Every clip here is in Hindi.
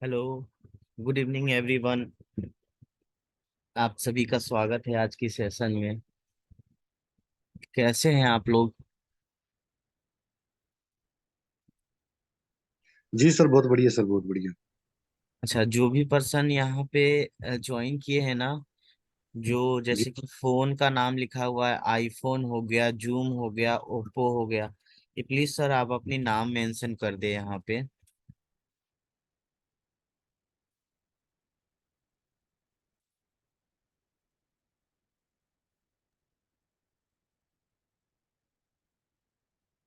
हेलो। Good evening everyone. आप सभी का स्वागत है आज की सेशन में। कैसे हैं आप लोग? जी सर, बहुत बढ़िया सर, बहुत बढ़िया। अच्छा, जो भी पर्सन यहाँ पे ज्वाइन किए हैं ना, जो जी जैसे कि फोन का नाम लिखा हुआ है, आईफोन हो गया, जूम हो गया, ओप्पो हो गया, ये प्लीज सर आप अपनी नाम मेंशन कर दे यहाँ पे।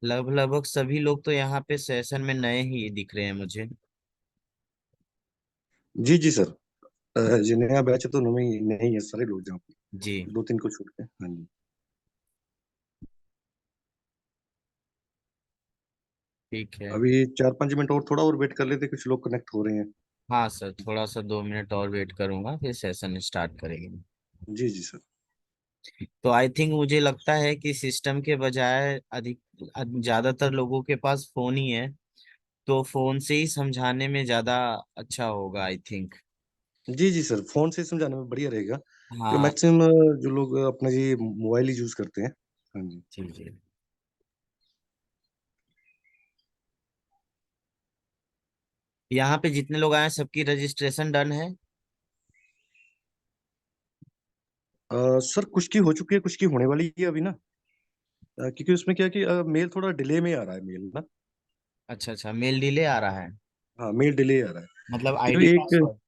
लगभग सभी लोग तो यहाँ पे सेशन में नए ही दिख रहे हैं मुझे। जी जी सर। जो नया बैच है तो नहीं नहीं है, सारे लोग जहाँ पे जी। दो तीन को छोड़ के। हाँ जी। ठीक है। अभी 4-5 मिनट और, थोड़ा और वेट कर लेते, कुछ लोग कनेक्ट हो रहे हैं। हाँ सर, थोड़ा सा 2 मिनट और वेट करूंगा, फिर सेशन स्टार्ट करेंगे। जी जी सर। तो आई थिंक मुझे लगता है कि सिस्टम के बजाय ज्यादातर लोगों के पास फोन ही है, तो फोन से ही समझाने में ज्यादा अच्छा होगा आई थिंक। जी जी सर, फोन से समझाने में बढ़िया रहेगा, कि हाँ। मैक्सिमम जो लोग अपना ये मोबाइल ही यूज करते हैं। हाँ जी। जी जी। यहाँ पे जितने लोग आए हैं, सबकी रजिस्ट्रेशन डन है? सर कुछ की हो चुकी है, कुछ की होने वाली है अभी ना। क्योंकि उसमें क्या है कि मेल थोड़ा डिले में आ रहा है, मेल ना। अच्छा अच्छा, मेल डिले आ रहा है? हाँ, मेल डिले आ रहा है। मतलब आईडी क्योंकि एक, पासवर्ड?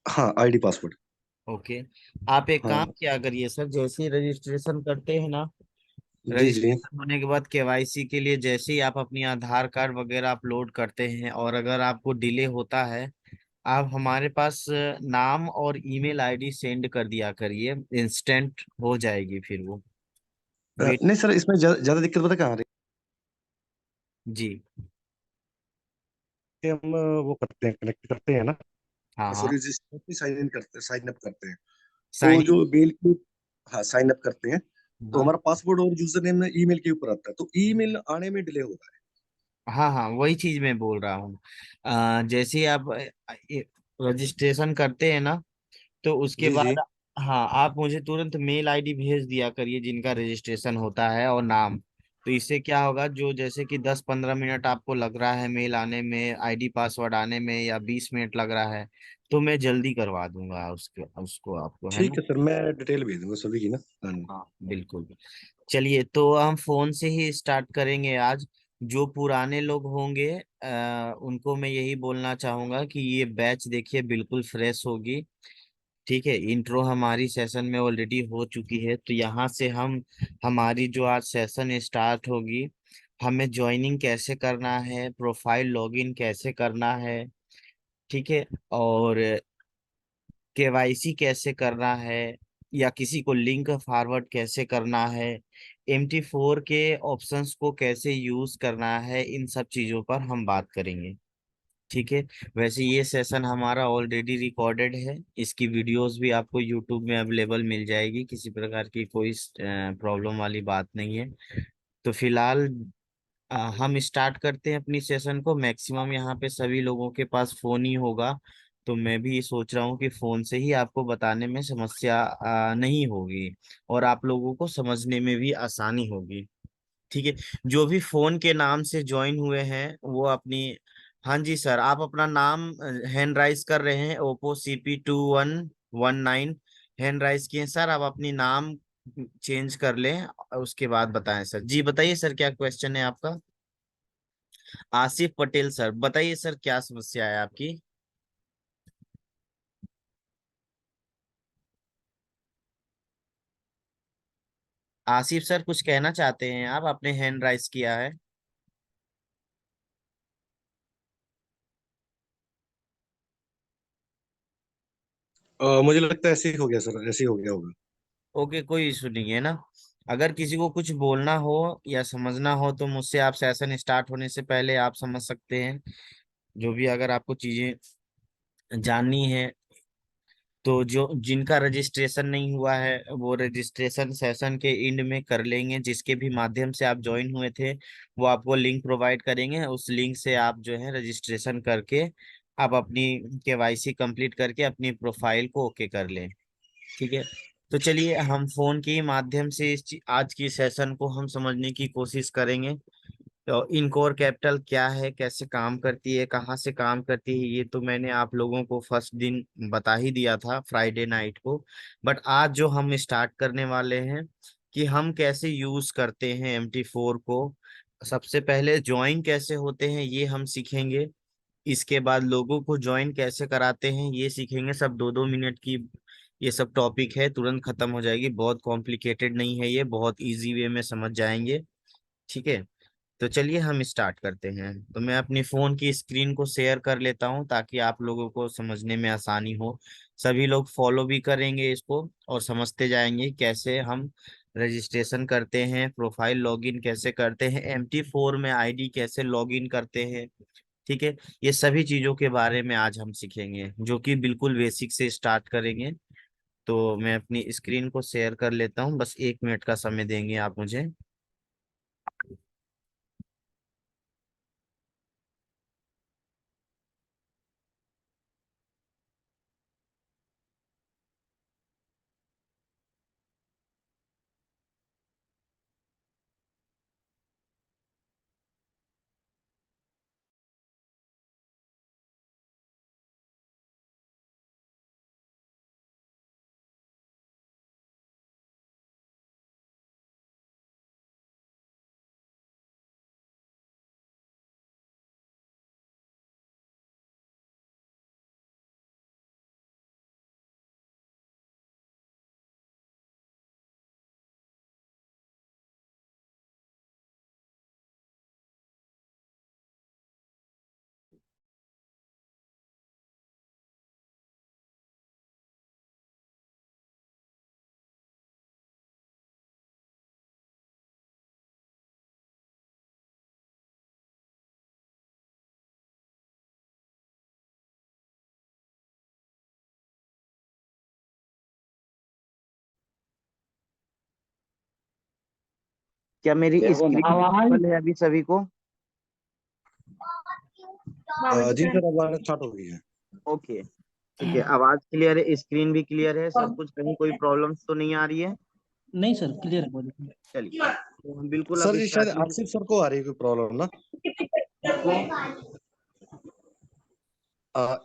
हाँ, आईडी पासवर्ड। ओके। आप एक काम हाँ। किया करिए सर, जैसे ही रजिस्ट्रेशन करते हैं ना, जी जी। रजिस्ट्रेशन होने के बाद केवाईसी के लिए जैसे ही आप अपनी आधार कार्ड वगैरह अपलोड करते हैं, और अगर आपको डिले होता है, आप हमारे पास नाम और ईमेल आईडी सेंड कर दिया करिए, इंस्टेंट हो जाएगी फिर वो। वेट। नहीं सर, इसमें ज्यादा दिक्कत पता कहाँ आ रही जी। है? हम वो करते हैं, कनेक्ट करते हैं ना, हाँ हाँ। सॉरी, रजिस्टर साइन इन करते हैं, साइन अप करते हैं। तो साइन इन। जो मेल की, हाँ, साइन अप करते हैं, तो हाँ हमारा पासवर्ड और यूजर नेम ईमेल के ऊपर आता है, तो ईमेल आने में डिले हो रहा हाँ हाँ, वही चीज मैं बोल रहा हूँ। जैसे ही आप रजिस्ट्रेशन करते हैं ना, तो है। उसके जी जी। बाद हाँ, आप मुझे तुरंत मेल आईडी भेज दिया करिए जिनका रजिस्ट्रेशन होता है, और नाम। तो इससे क्या होगा, जो जैसे कि 10-15 मिनट आपको लग रहा है मेल आने में, आईडी पासवर्ड आने में, या 20 मिनट लग रहा है, तो मैं जल्दी करवा दूंगा उसके उसको आपको, है ठीक ना? है सर, मैं डिटेल भेज दूंगा सभी की ना। हाँ जी। हाँ बिल्कुल। चलिए, तो हम फोन से ही स्टार्ट करेंगे आज। जो पुराने लोग होंगे उनको मैं यही बोलना चाहूंगा कि ये बैच देखिए बिल्कुल फ्रेश होगी। ठीक है, इंट्रो हमारी सेशन में ऑलरेडी हो चुकी है, तो यहाँ से हम हमारी जो आज सेशन स्टार्ट होगी, हमें ज्वाइनिंग कैसे करना है, प्रोफाइल लॉगिन कैसे करना है, ठीक है, और केवाईसी कैसे करना है, या किसी को लिंक फॉरवर्ड कैसे करना है, MT4 के ऑप्शंस को कैसे यूज करना है, इन सब चीजों पर हम बात करेंगे। ठीक है। वैसे ये सेशन हमारा ऑलरेडी रिकॉर्डेड है, इसकी वीडियोस भी आपको यूट्यूब में अवेलेबल मिल जाएगी, किसी प्रकार की कोई प्रॉब्लम वाली बात नहीं है। तो फिलहाल हम स्टार्ट करते हैं अपनी सेशन को। मैक्सिमम यहाँ पे सभी लोगों के पास फोन ही होगा, तो मैं भी सोच रहा हूँ कि फोन से ही आपको बताने में समस्या नहीं होगी, और आप लोगों को समझने में भी आसानी होगी। ठीक है। जो भी फोन के नाम से ज्वाइन हुए हैं वो अपनी, हाँ जी सर, आप अपना नाम हैंड राइज कर रहे हैं, ओप्पो CP2119 हैंड राइज किए सर, आप अपनी नाम चेंज कर लें और उसके बाद बताएं सर। जी बताइए सर, क्या क्वेश्चन है आपका? आसिफ पटेल सर, बताइए सर क्या समस्या है आपकी? आसिफ सर कुछ कहना चाहते हैं आप? आपने हैंड राइज किया है। मुझे लगता है ऐसे ही हो गया सर, ऐसे ही हो गया होगा। ओके, कोई इशू नहीं है ना। अगर किसी को कुछ बोलना हो या समझना हो तो मुझसे आप सेशन स्टार्ट होने से पहले आप समझ सकते हैं। जो भी अगर आपको चीजें जाननी है, तो जो जिनका रजिस्ट्रेशन नहीं हुआ है वो रजिस्ट्रेशन सेशन के एंड में कर लेंगे। जिसके भी माध्यम से आप ज्वाइन हुए थे वो आपको लिंक प्रोवाइड करेंगे, उस लिंक से आप जो है रजिस्ट्रेशन करके आप अपनी केवाईसी कंप्लीट करके अपनी प्रोफाइल को ओके कर लें। ठीक है। तो चलिए हम फोन के माध्यम से आज की सेशन को हम समझने की कोशिश करेंगे। तो इनकोर कैपिटल क्या है, कैसे काम करती है, कहाँ से काम करती है, ये तो मैंने आप लोगों को फर्स्ट दिन बता ही दिया था फ्राइडे नाइट को। बट आज जो हम स्टार्ट करने वाले हैं कि हम कैसे यूज करते हैं MT4 को। सबसे पहले ज्वाइन कैसे होते हैं ये हम सीखेंगे। इसके बाद लोगों को ज्वाइन कैसे कराते हैं ये सीखेंगे। सब 2-2 मिनट की ये सब टॉपिक है, तुरंत खत्म हो जाएगी। बहुत कॉम्प्लिकेटेड नहीं है ये, बहुत इजी वे में समझ जाएंगे। ठीक है। तो चलिए हम स्टार्ट करते हैं। तो मैं अपनी फोन की स्क्रीन को शेयर कर लेता हूं ताकि आप लोगों को समझने में आसानी हो। सभी लोग फॉलो भी करेंगे इसको और समझते जाएंगे कैसे हम रजिस्ट्रेशन करते हैं, प्रोफाइल लॉगिन कैसे करते हैं, MT4 में आईडी कैसे लॉगिन करते हैं। ठीक है। ये सभी चीजों के बारे में आज हम सीखेंगे, जो कि बिल्कुल बेसिक से स्टार्ट करेंगे। तो मैं अपनी स्क्रीन को शेयर कर लेता हूँ, बस 1 मिनट का समय देंगे आप मुझे। क्या मेरी स्क्रीन है अभी सभी को? जी सर, अब आना स्टार्ट हो गई है। ओके। ठीक है, आवाज क्लियर है, स्क्रीन भी क्लियर है, सब कुछ, कहीं कोई प्रॉब्लम्स तो नहीं आ रही है? नहीं सर, क्लियर है, बोलिए। चलिए तो हम बिल्कुल सर अब जी शायद स्टार्टिंग। आसिफ सर को आ रही है कोई प्रॉब्लम ना।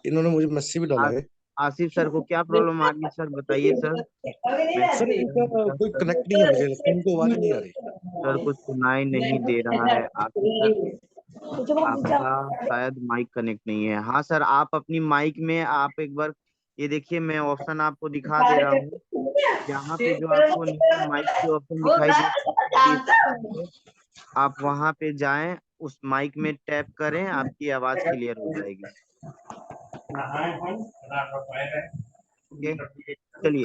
इन्होंने मुझे मैसेज भी डाला है। आसिफ सर को क्या प्रॉब्लम आ रही है सर, बताइए सर। सर मैसेज इनका कोई कनेक्ट नहीं है, मुझे लगता है इनको आवाज नहीं आ रही। सर कुछ सुनाई नहीं दे रहा है आसिफ सर। आपका शायद माइक कनेक्ट नहीं है। हाँ सर, आप अपनी माइक में आप एक बार ये देखिए, मैं ऑप्शन आपको दिखा दे रहा हूँ। यहाँ पे जो आपको नीचे माइक के ऑप्शन दिखाई दे, आप वहां पे जाएं, उस माइक में टैप करें, आपकी आवाज क्लियर हो जाएगी। ओके, चलिए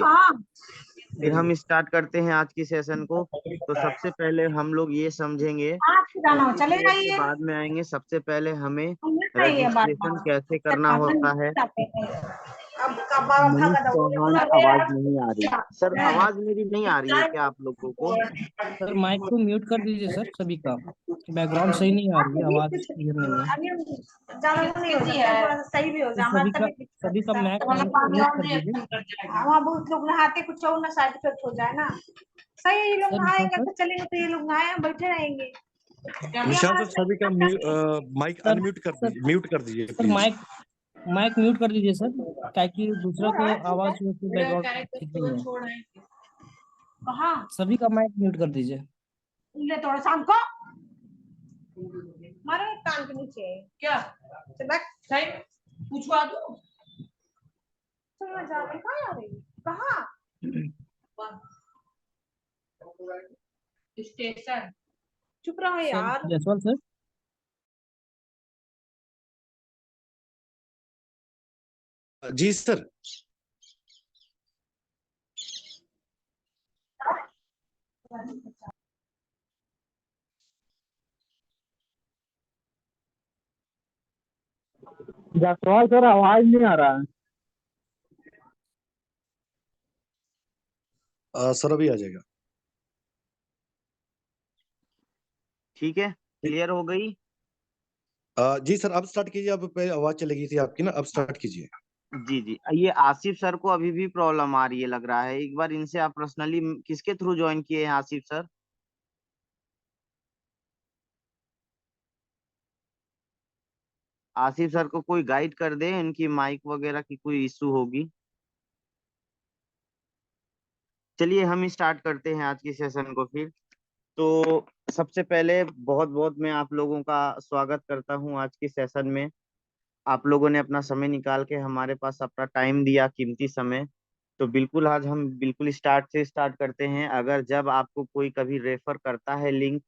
फिर हम स्टार्ट करते हैं आज की सेशन को। तो सबसे पहले हम लोग ये समझेंगे, MT4 के बाद में आएंगे। सबसे पहले हमें रजिस्ट्रेशन कैसे करना होता है। मनीष चौहान, आवाज नहीं आ रही सर, आवाज मेरी नहीं आ रही है क्या आप लोगों को? सर माइक को म्यूट कर दीजिए सर, सभी का बैकग्राउंड सही नहीं आ रही है, आवाज क्लियर नहीं है। सही भी हो तो जाए हमारा, तभी दिक्कत सभी का है। मैक म्यूट कर दीजिए। वहाँ बहुत लोग नहाते, कुछ और ना साइड इफेक्ट हो जाए ना। सही है, ये लोग सर नहाएंगे सर तो चलेंगे, तो ये लोग नहाए, हम बैठे रहेंगे। निशांत सर सभी का माइक सर अनम्यूट कर सर दीजिए, म्यूट कर दीजिए sir please. Mic mic mute कर दीजिए सर, ताकि दूसरा को आवाज बैकग्राउंड ठीक नहीं है। कहाँ? सभी का माइक म्यूट कर दीजिए। ले थोड़ा शाम को मारे कान के नीचे क्या चल बैठ सही पूछवा दो चल जा रही कहाँ आ रही कहाँ स्टेशन चुप रहा सर यार जयसवाल सर। जी सर। जयसवाल सर आवाज नहीं आ रहा है। सर अभी आ जाएगा। ठीक है, क्लियर हो गई। जी सर, अब स्टार्ट कीजिए। अब पहले आवाज चली गई थी आपकी ना, अब स्टार्ट कीजिए। जी जी, ये आसिफ सर को अभी भी प्रॉब्लम आ रही है लग रहा है। एक बार इनसे आप पर्सनली किसके थ्रू ज्वाइन किए हैं आसिफ सर? आसिफ सर को कोई गाइड कर दे, इनकी माइक वगैरह की कोई इशू होगी। चलिए हम स्टार्ट करते हैं आज की सेशन को फिर। तो सबसे पहले बहुत बहुत मैं आप लोगों का स्वागत करता हूं आज की सेशन में। आप लोगों ने अपना समय निकाल के हमारे पास अपना टाइम दिया, कीमती समय। तो बिल्कुल आज हम बिल्कुल स्टार्ट से स्टार्ट करते हैं। अगर जब आपको कोई कभी रेफर करता है लिंक,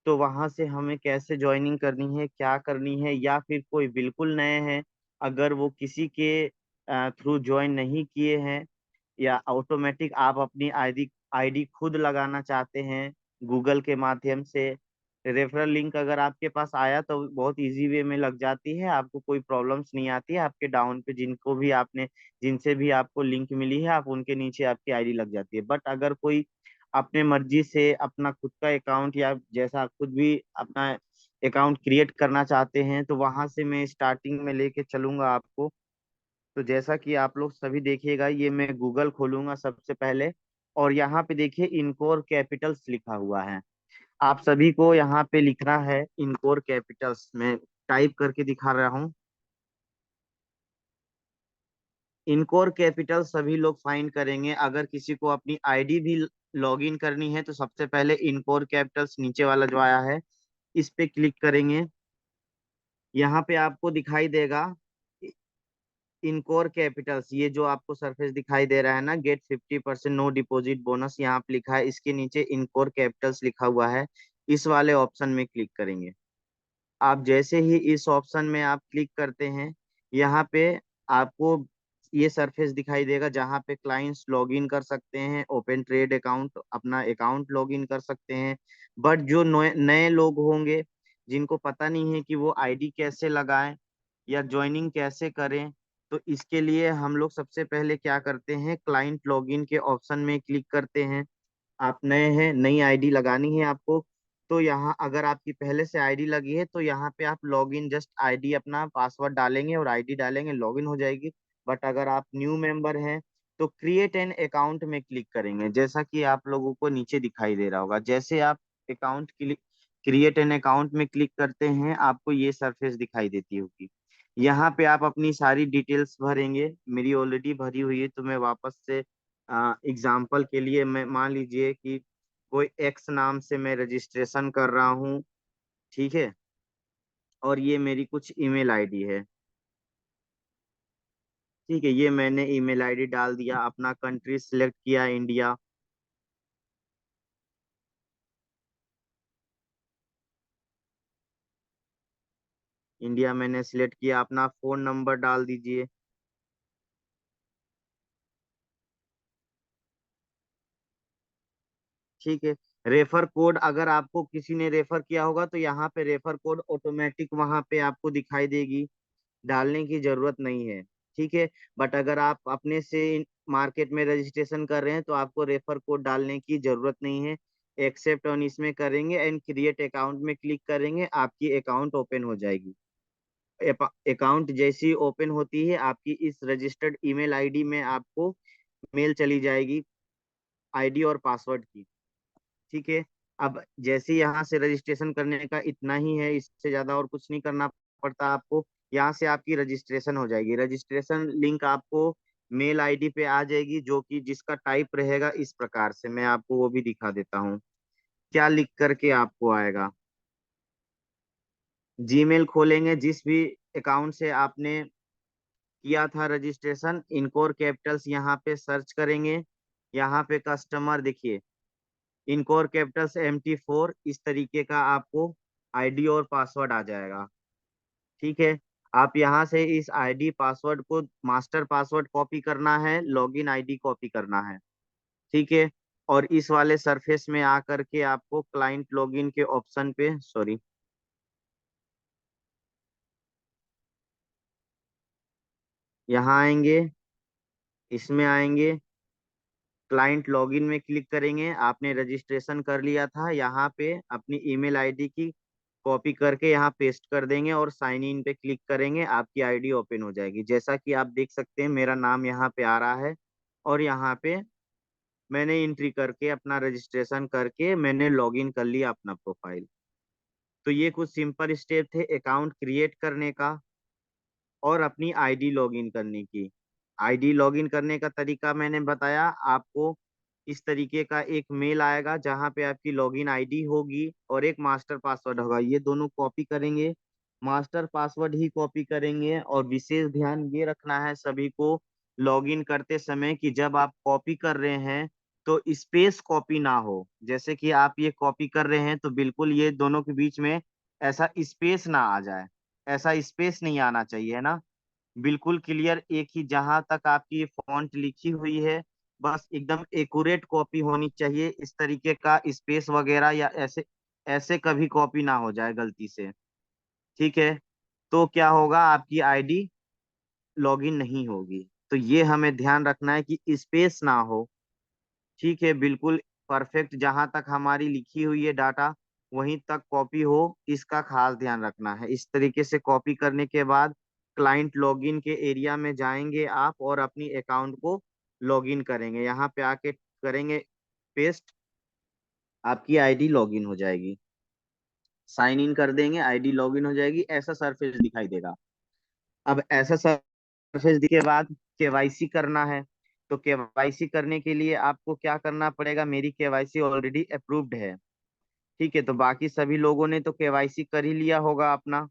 तो वहां से हमें कैसे ज्वाइनिंग करनी है, क्या करनी है, या फिर कोई बिल्कुल नए हैं, अगर वो किसी के थ्रू ज्वाइन नहीं किए हैं, या ऑटोमेटिक आप अपनी आईडी आईडी खुद लगाना चाहते हैं गूगल के माध्यम से। रेफरल लिंक अगर आपके पास आया तो बहुत इजी वे में लग जाती है, आपको कोई प्रॉब्लम्स नहीं आती है। आपके डाउन पे जिनको भी आपने जिनसे भी आपको लिंक मिली है, आप उनके नीचे आपकी आईडी लग जाती है। बट अगर कोई अपने मर्जी से अपना खुद का अकाउंट, या जैसा खुद भी अपना अकाउंट क्रिएट करना चाहते हैं, तो वहां से मैं स्टार्टिंग में लेके चलूंगा आपको। तो जैसा कि आप लोग सभी देखिएगा, ये मैं गूगल खोलूंगा सबसे पहले, और यहाँ पे देखिए इनकोर कैपिटल्स लिखा हुआ है। आप सभी को यहाँ पे लिखना है इनकोर कैपिटल्स। मैं टाइप करके दिखा रहा हूँ। इनकोर कैपिटल सभी लोग फाइंड करेंगे। अगर किसी को अपनी आईडी भी लॉगिन करनी है, तो सबसे पहले इनकोर कैपिटल्स नीचे वाला जो आया है, इस पे क्लिक करेंगे। यहाँ पे आपको दिखाई देगा इनकोर कैपिटल्स, ये जो आपको सरफेस दिखाई दे रहा है ना, गेट 50% नो डिपॉजिट बोनस, यहाँ पे लिखा है। इसके नीचे इनकोर कैपिटल्स लिखा हुआ है, इस वाले ऑप्शन में क्लिक करेंगे। आप जैसे ही इस ऑप्शन में आप क्लिक करते हैं, यहाँ पे आपको ये सरफेस दिखाई देगा, जहाँ पे क्लाइंट्स लॉगिन कर सकते हैं, ओपन ट्रेड अकाउंट, अपना अकाउंट लॉगिन कर सकते हैं। बट जो नए नए लोग होंगे, जिनको पता नहीं है कि वो आईडी कैसे लगाएं या ज्वाइनिंग कैसे करें, तो इसके लिए हम लोग सबसे पहले क्या करते हैं, क्लाइंट लॉगिन के ऑप्शन में क्लिक करते हैं। आप नए हैं, नई आईडी लगानी है आपको, तो यहाँ अगर आपकी पहले से आईडी लगी है, तो यहाँ पे आप लॉगिन, जस्ट आईडी अपना पासवर्ड डालेंगे और आईडी डालेंगे, लॉगिन हो जाएगी। बट अगर आप न्यू मेंबर हैं, तो क्रिएट एन अकाउंट में क्लिक करेंगे, जैसा कि आप लोगों को नीचे दिखाई दे रहा होगा। जैसे आप अकाउंट क्रिएट एन अकाउंट में क्लिक करते हैं, आपको ये सरफेस दिखाई देती होगी। यहाँ पे आप अपनी सारी डिटेल्स भरेंगे। मेरी ऑलरेडी भरी हुई है, तो मैं वापस से एग्जाम्पल के लिए, मैं मान लीजिए कि कोई एक्स नाम से मैं रजिस्ट्रेशन कर रहा हूँ, ठीक है, और ये मेरी कुछ ईमेल आईडी है। ठीक है, ये मैंने ईमेल आईडी डाल दिया, अपना कंट्री सिलेक्ट किया इंडिया। इंडिया मैंने सिलेक्ट किया, अपना फोन नंबर डाल दीजिए। ठीक है, रेफर कोड अगर आपको किसी ने रेफर किया होगा, तो यहाँ पे रेफर कोड ऑटोमेटिक वहां पे आपको दिखाई देगी, डालने की जरूरत नहीं है। ठीक है, बट अगर आप अपने से मार्केट में रजिस्ट्रेशन कर रहे हैं, तो आपको रेफर कोड डालने की जरूरत नहीं है। एक्सेप्ट ऑन इसमें करेंगे एंड क्रिएट अकाउंट में क्लिक करेंगे, आपकी अकाउंट ओपन हो जाएगी। अकाउंट जैसी ओपन होती है, आपकी इस रजिस्टर्ड ईमेल आईडी में आपको मेल चली जाएगी आईडी और पासवर्ड की। ठीक है, अब जैसे यहाँ से रजिस्ट्रेशन करने का इतना ही है, इससे ज्यादा और कुछ नहीं करना पड़ता आपको। यहाँ से आपकी रजिस्ट्रेशन हो जाएगी। रजिस्ट्रेशन लिंक आपको मेल आईडी पे आ जाएगी, जो कि जिसका टाइप रहेगा इस प्रकार से। मैं आपको वो भी दिखा देता हूँ क्या लिख करके आपको आएगा। जीमेल खोलेंगे, जिस भी अकाउंट से आपने किया था रजिस्ट्रेशन, इनकोर कैपिटल्स यहाँ पे सर्च करेंगे। यहाँ पे कस्टमर देखिए, इनकोर कैपिटल्स MT4, इस तरीके का आपको आईडी और पासवर्ड आ जाएगा। ठीक है, आप यहाँ से इस आईडी पासवर्ड को, मास्टर पासवर्ड कॉपी करना है, लॉगिन आईडी कॉपी करना है। ठीक है, और इस वाले सरफेस में आकर के आपको क्लाइंट लॉगिन के ऑप्शन पे, सॉरी, यहाँ आएंगे, इसमें आएंगे, क्लाइंट लॉगिन में क्लिक करेंगे। आपने रजिस्ट्रेशन कर लिया था, यहाँ पे अपनी ईमेल आईडी की कॉपी करके यहाँ पेस्ट कर देंगे और साइन इन पे क्लिक करेंगे, आपकी आईडी ओपन हो जाएगी। जैसा कि आप देख सकते हैं मेरा नाम यहाँ पे आ रहा है और यहाँ पे मैंने एंट्री करके अपना रजिस्ट्रेशन करके मैंने लॉगिन कर लिया अपना प्रोफाइल। तो ये कुछ सिंपल स्टेप थे अकाउंट क्रिएट करने का और अपनी आईडी लॉगिन करने की। आईडी लॉगिन करने का तरीका मैंने बताया आपको। इस तरीके का एक मेल आएगा जहां पे आपकी लॉगिन आईडी होगी और एक मास्टर पासवर्ड होगा, ये दोनों कॉपी करेंगे। मास्टर पासवर्ड ही कॉपी करेंगे और विशेष ध्यान ये रखना है सभी को लॉगिन करते समय कि जब आप कॉपी कर रहे हैं तो स्पेस कॉपी ना हो। जैसे कि आप ये कॉपी कर रहे हैं तो बिल्कुल ये दोनों के बीच में ऐसा स्पेस ना आ जाए, ऐसा स्पेस नहीं आना चाहिए, है ना। बिल्कुल क्लियर एक ही, जहां तक आपकी ये फॉन्ट लिखी हुई है बस एकदम एक्यूरेट कॉपी होनी चाहिए। इस तरीके का स्पेस वगैरह या ऐसे ऐसे कभी कॉपी ना हो जाए गलती से। ठीक है, तो क्या होगा, आपकी आईडी लॉगिन नहीं होगी। तो ये हमें ध्यान रखना है कि स्पेस ना हो। ठीक है, बिल्कुल परफेक्ट, जहां तक हमारी लिखी हुई है डाटा वहीं तक कॉपी हो, इसका खास ध्यान रखना है। इस तरीके से कॉपी करने के बाद क्लाइंट लॉगिन के एरिया में जाएंगे आप और अपनी अकाउंट को लॉगिन करेंगे। यहाँ पे आके करेंगे पेस्ट, आपकी आईडी लॉगिन हो जाएगी। साइन इन कर देंगे, आईडी लॉगिन हो जाएगी, ऐसा सरफेस दिखाई देगा। अब ऐसा सरफेस के बाद केवाईसी करना है। तो केवाईसी करने के लिए आपको क्या करना पड़ेगा, मेरी केवाईसी ऑलरेडी अप्रूव्ड है। ठीक है, तो बाकी सभी लोगों ने तो केवाईसी कर ही लिया होगा अपना।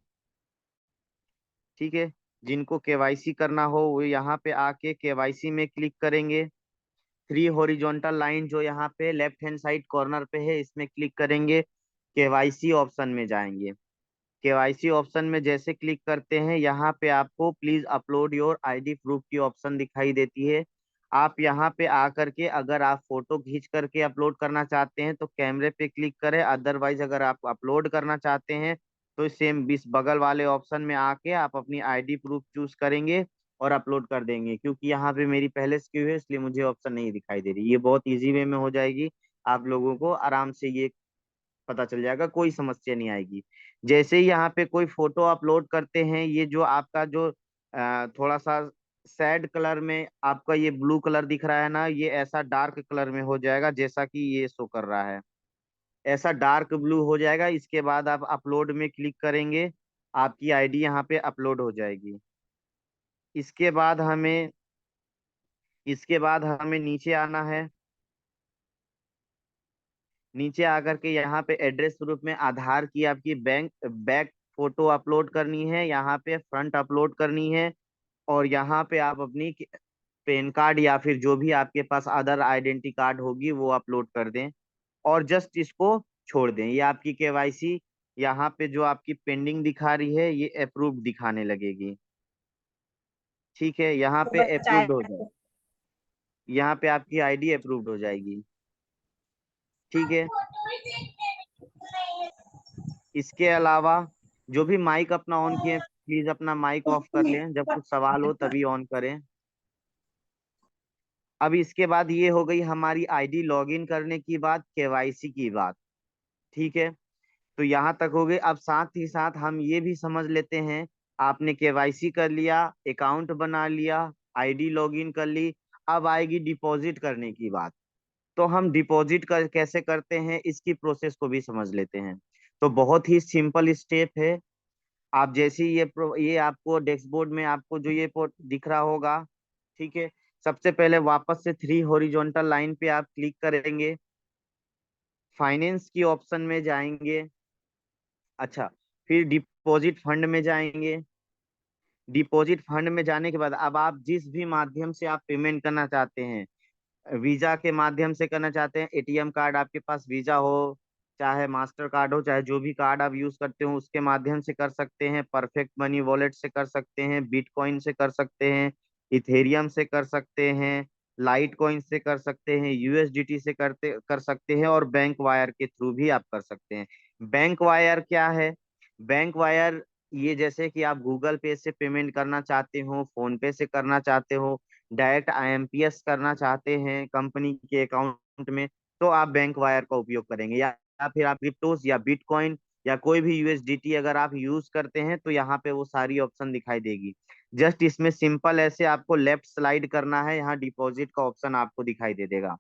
ठीक है, जिनको केवाईसी करना हो वो यहाँ पे आके केवाईसी में क्लिक करेंगे। थ्री हॉरिजॉन्टल लाइन जो यहाँ पे लेफ्ट हैंड साइड कॉर्नर पे है, इसमें क्लिक करेंगे, केवाईसी ऑप्शन में जाएंगे। केवाईसी ऑप्शन में जैसे क्लिक करते हैं यहाँ पे आपको please upload your ID proof की ऑप्शन दिखाई देती है। आप यहाँ पे आकर के अगर आप फोटो खींच करके अपलोड करना चाहते हैं तो कैमरे पे क्लिक करें, अदरवाइज अगर आप अपलोड करना चाहते हैं तो सेम बीस बगल वाले ऑप्शन में आके आप अपनी आईडी प्रूफ चूज करेंगे और अपलोड कर देंगे। क्योंकि यहाँ पे मेरी पहले से की हुई है इसलिए मुझे ऑप्शन नहीं दिखाई दे रही। ये बहुत इजी वे में हो जाएगी, आप लोगों को आराम से ये पता चल जाएगा, कोई समस्या नहीं आएगी। जैसे ही यहाँ पे कोई फोटो अपलोड करते हैं, ये जो आपका जो थोड़ा सा सैड कलर में आपका ये ब्लू कलर दिख रहा है ना, ये ऐसा डार्क कलर में हो जाएगा जैसा कि ये शो कर रहा है, ऐसा डार्क ब्लू हो जाएगा। इसके बाद आप अपलोड में क्लिक करेंगे, आपकी आईडी यहाँ पे अपलोड हो जाएगी। इसके बाद हमें इसके बाद हमें नीचे आना है। नीचे आकर के यहाँ पे एड्रेस प्रूफ में आधार की आपकी बैंक बैक फोटो अपलोड करनी है, यहाँ पे फ्रंट अपलोड करनी है और यहाँ पे आप अपनी पैन कार्ड या फिर जो भी आपके पास अदर आइडेंटिटी कार्ड होगी वो अपलोड कर दें और जस्ट इसको छोड़ दें। ये आपकी केवाईसी यहाँ पे जो आपकी पेंडिंग दिखा रही है ये अप्रूव्ड दिखाने लगेगी। ठीक है, यहाँ पे बचाया। अप्रूव्ड हो जाए, यहाँ पे आपकी आईडी अप्रूव्ड हो जाएगी। ठीक है, इसके अलावा जो भी माइक अपना ऑन किए प्लीज अपना माइक ऑफ कर लें, जब कुछ सवाल हो तभी ऑन करें। अब इसके बाद ये हो गई हमारी आईडी लॉगिन करने की बात, केवाईसी की बात। ठीक है, तो यहाँ तक हो गई। अब साथ ही साथ हम ये भी समझ लेते हैं, आपने केवाईसी कर लिया, अकाउंट बना लिया, आईडी लॉगिन कर ली, अब आएगी डिपॉजिट करने की बात। तो हम डिपॉजिट कर कैसे करते हैं इसकी प्रोसेस को भी समझ लेते हैं। तो बहुत ही सिंपल स्टेप है। आप जैसे ही ये आपको डैशबोर्ड में आपको जो ये दिख रहा होगा, ठीक है, सबसे पहले वापस से 3 हॉरिजॉन्टल लाइन पे आप क्लिक करेंगे, फाइनेंस की ऑप्शन में जाएंगे। अच्छा, फिर डिपॉजिट फंड में जाएंगे। डिपॉजिट फंड में जाने के बाद अब आप जिस भी माध्यम से आप पेमेंट करना चाहते हैं, वीजा के माध्यम से करना चाहते हैं, एटीएम कार्ड आपके पास वीजा हो, चाहे मास्टर कार्ड हो, चाहे जो भी कार्ड आप यूज करते हो उसके माध्यम से कर सकते हैं, परफेक्ट मनी वॉलेट से कर सकते हैं, बिटकॉइन से कर सकते हैं, इथेरियम से कर सकते हैं, लाइट कॉइन से कर सकते हैं, यूएसडीटी से कर सकते हैं, और बैंक वायर के थ्रू भी आप कर सकते हैं। बैंक वायर क्या है? बैंक वायर ये जैसे कि आप गूगल पे से पेमेंट करना चाहते हो, फोन पे से करना चाहते हो, डायरेक्ट आईएमपीएस करना चाहते हैं कंपनी के अकाउंट में, तो आप बैंक वायर का उपयोग करेंगे। या फिर आप क्रिप्टोस या बिटकॉइन या कोई भी यूएसडीटी अगर आप यूज करते हैं तो यहाँ पे वो सारी ऑप्शन दिखाई देगी। जस्ट इसमें सिंपल ऐसे आपको लेफ्ट स्लाइड करना है, यहाँ डिपॉजिट का ऑप्शन आपको दिखाई दे देगा।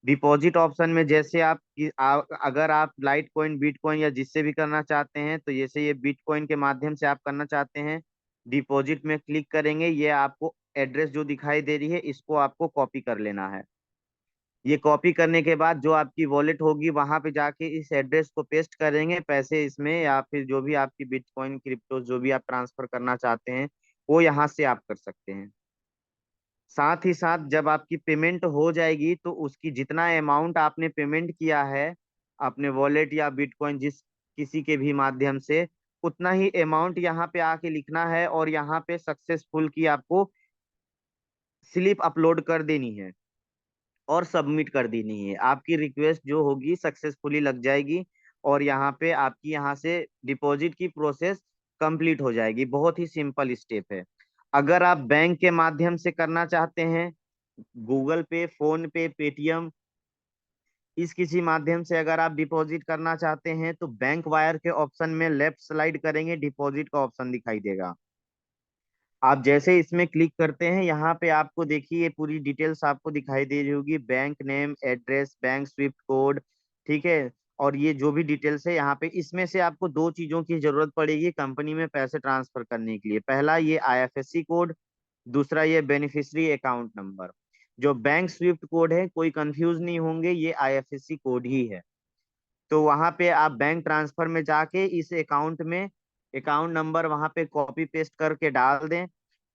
डिपॉजिट ऑप्शन में जैसे अगर आप लाइट कॉइन, बिटकॉइन या जिससे भी करना चाहते हैं, तो जैसे ये बिटकॉइन के माध्यम से आप करना चाहते हैं, डिपॉजिट में क्लिक करेंगे, ये आपको एड्रेस जो दिखाई दे रही है इसको आपको कॉपी कर लेना है। ये कॉपी करने के बाद जो आपकी वॉलेट होगी वहां पे जाके इस एड्रेस को पेस्ट करेंगे, पैसे इसमें या फिर जो भी आपकी बिटकॉइन, क्रिप्टो जो भी आप ट्रांसफर करना चाहते हैं वो यहाँ से आप कर सकते हैं। साथ ही साथ जब आपकी पेमेंट हो जाएगी तो उसकी जितना अमाउंट आपने पेमेंट किया है अपने वॉलेट या बिटकॉइन जिस किसी के भी माध्यम से, उतना ही अमाउंट यहाँ पे आके लिखना है और यहाँ पे सक्सेसफुल की आपको स्लिप अपलोड कर देनी है और सबमिट कर देनी है। आपकी रिक्वेस्ट जो होगी सक्सेसफुली लग जाएगी और यहाँ पे आपकी यहाँ से डिपॉजिट की प्रोसेस कंप्लीट हो जाएगी। बहुत ही सिंपल स्टेप है। अगर आप बैंक के माध्यम से करना चाहते हैं, गूगल पे, फोन पे, पेटीएम, इस किसी माध्यम से अगर आप डिपॉजिट करना चाहते हैं तो बैंक वायर के ऑप्शन में लेफ्ट स्लाइड करेंगे, डिपॉजिट का ऑप्शन दिखाई देगा। आप जैसे इसमें क्लिक करते हैं यहाँ पे आपको देखिए पूरी डिटेल्स आपको दिखाई दे रही होगी, bank name, address, bank Swift code, ठीक है। और ये जो भी डिटेल्स है यहाँ पे, इसमें से आपको दो चीजों की जरूरत पड़ेगी कंपनी में पैसे ट्रांसफर करने के लिए। पहला ये आईएफएससी कोड, दूसरा ये बेनिफिशियरी अकाउंट नंबर। जो बैंक स्विफ्ट कोड है कोई कंफ्यूज नहीं होंगे, ये आईएफएससी कोड ही है। तो वहां पे आप बैंक ट्रांसफर में जाके इस अकाउंट में अकाउंट नंबर वहां पे कॉपी पेस्ट करके डाल दें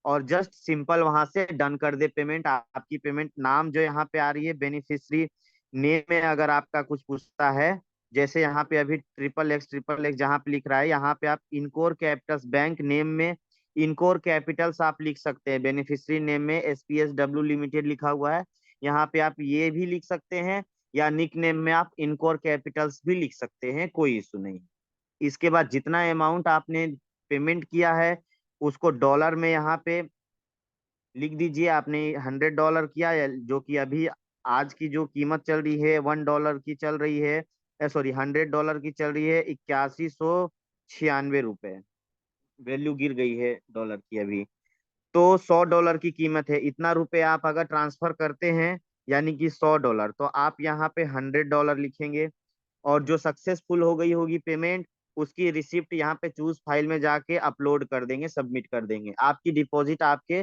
और जस्ट सिंपल वहां से डन कर दे पेमेंट। आपकी पेमेंट नाम जो यहाँ पे आ रही है बेनिफिशियरी नेम में अगर आपका कुछ पूछता है, जैसे यहाँ पे अभी ट्रिपल एक्स जहाँ पे लिख रहा है, यहाँ पे आप इनकोर कैपिटल्स बैंक नेम में इनकोर कैपिटल्स आप लिख सकते हैं। बेनिफिशियरी नेम में एसपीएसडब्ल्यू लिमिटेड लिखा हुआ है, यहाँ पे आप ये भी लिख सकते हैं, या निक नेम में आप इनकोर कैपिटल्स भी लिख सकते हैं, कोई इशू नहीं। इसके बाद जितना अमाउंट आपने पेमेंट किया है उसको डॉलर में यहाँ पे लिख दीजिए। आपने $100 किया है, जो कि अभी आज की जो कीमत चल रही है $1 की चल रही है, सॉरी $100 की चल रही है 8196 रुपए। वैल्यू गिर गई है डॉलर की अभी। तो $100 की कीमत है, इतना रुपए आप अगर ट्रांसफर करते हैं यानी कि $100, तो आप यहाँ पे $100 लिखेंगे और जो सक्सेसफुल हो गई होगी पेमेंट उसकी रिसिप्ट यहाँ पे चूज फाइल में जाके अपलोड कर देंगे, सबमिट कर देंगे। आपकी डिपॉजिट आपके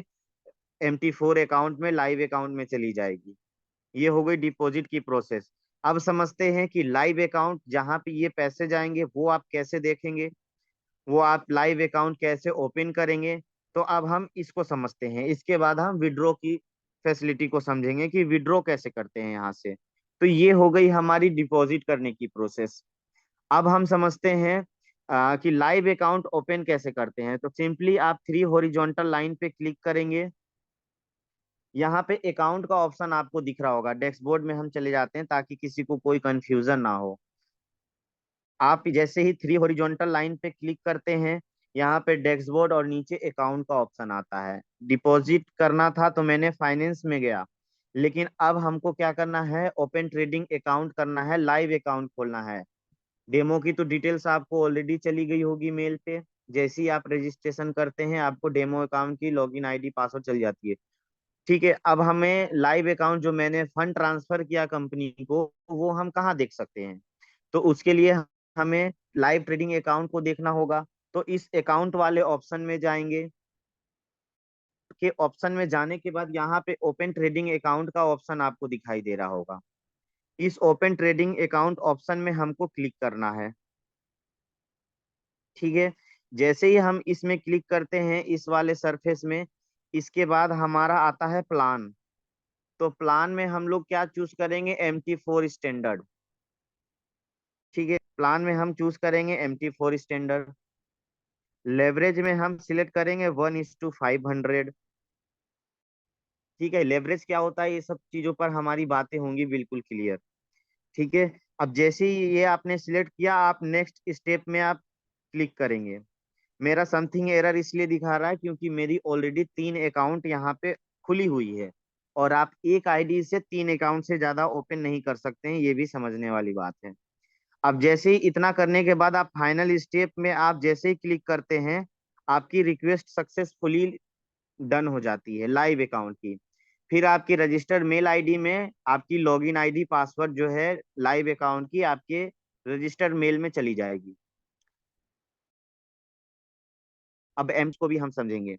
MT4 अकाउंट में, लाइव अकाउंट में चली जाएगी। ये हो गई डिपॉजिट की प्रोसेस। अब समझते हैं कि लाइव अकाउंट जहाँ पे ये पैसे जाएंगे वो आप कैसे देखेंगे, वो आप लाइव अकाउंट कैसे ओपन करेंगे। तो अब हम इसको समझते हैं, इसके बाद हम विड्रॉ की फैसिलिटी को समझेंगे कि विड्रॉ कैसे करते हैं यहाँ से। तो ये हो गई हमारी डिपॉजिट करने की प्रोसेस। अब हम समझते हैं कि लाइव अकाउंट ओपन कैसे करते हैं। तो सिंपली आप 3 हॉरिजॉन्टल लाइन पे क्लिक करेंगे, यहाँ पे अकाउंट का ऑप्शन आपको दिख रहा होगा। डैशबोर्ड में हम चले जाते हैं ताकि किसी को कोई कंफ्यूजन ना हो। आप जैसे ही 3 हॉरिजॉन्टल लाइन पे क्लिक करते हैं, यहाँ पे डैशबोर्ड और नीचे अकाउंट का ऑप्शन आता है। डिपॉजिट करना था तो मैंने फाइनेंस में गया, लेकिन अब हमको क्या करना है, ओपन ट्रेडिंग अकाउंट करना है, लाइव अकाउंट खोलना है। डेमो की तो डिटेल्स आपको ऑलरेडी चली गई होगी मेल पे। जैसे ही आप रजिस्ट्रेशन करते हैं आपको डेमो अकाउंट की लॉगिन आईडी पासवर्ड चल जाती है। ठीक है, अब हमें लाइव अकाउंट जो मैंने फंड ट्रांसफर किया कंपनी को वो हम कहाँ देख सकते हैं। तो उसके लिए हमें लाइव ट्रेडिंग अकाउंट को देखना होगा। तो इस अकाउंट वाले ऑप्शन में जाएंगे के ऑप्शन में जाने के बाद यहाँ पे ओपन ट्रेडिंग अकाउंट का ऑप्शन आपको दिखाई दे रहा होगा। इस ओपन ट्रेडिंग अकाउंट ऑप्शन में हमको क्लिक करना है। ठीक है, जैसे ही हम इसमें क्लिक करते हैं इस वाले सरफेस में, इसके बाद हमारा आता है प्लान। तो प्लान में हम लोग क्या चूज करेंगे, MT4 स्टैंडर्ड। ठीक है, प्लान में हम चूज करेंगे MT4 स्टैंडर्ड। लेवरेज में हम सिलेक्ट करेंगे 1:500। ठीक है, लेवरेज क्या होता है, ये सब चीजों पर हमारी बातें होंगी बिल्कुल क्लियर। ठीक है, अब जैसे ही ये आपने सिलेक्ट किया, आप नेक्स्ट स्टेप में आप क्लिक करेंगे। मेरा समथिंग एरर इसलिए दिखा रहा है क्योंकि मेरी ऑलरेडी 3 अकाउंट यहाँ पे खुली हुई है, और आप एक आईडी से 3 अकाउंट से ज्यादा ओपन नहीं कर सकते हैं, ये भी समझने वाली बात है। अब जैसे ही इतना करने के बाद आप फाइनल स्टेप में आप जैसे ही क्लिक करते हैं, आपकी रिक्वेस्ट सक्सेसफुली डन हो जाती है लाइव अकाउंट की। फिर आपकी रजिस्टर्ड मेल आईडी में आपकी लॉगिन आईडी पासवर्ड जो है लाइव अकाउंट की आपके रजिस्टर्ड मेल में चली जाएगी। अब एम्स को भी हम समझेंगे।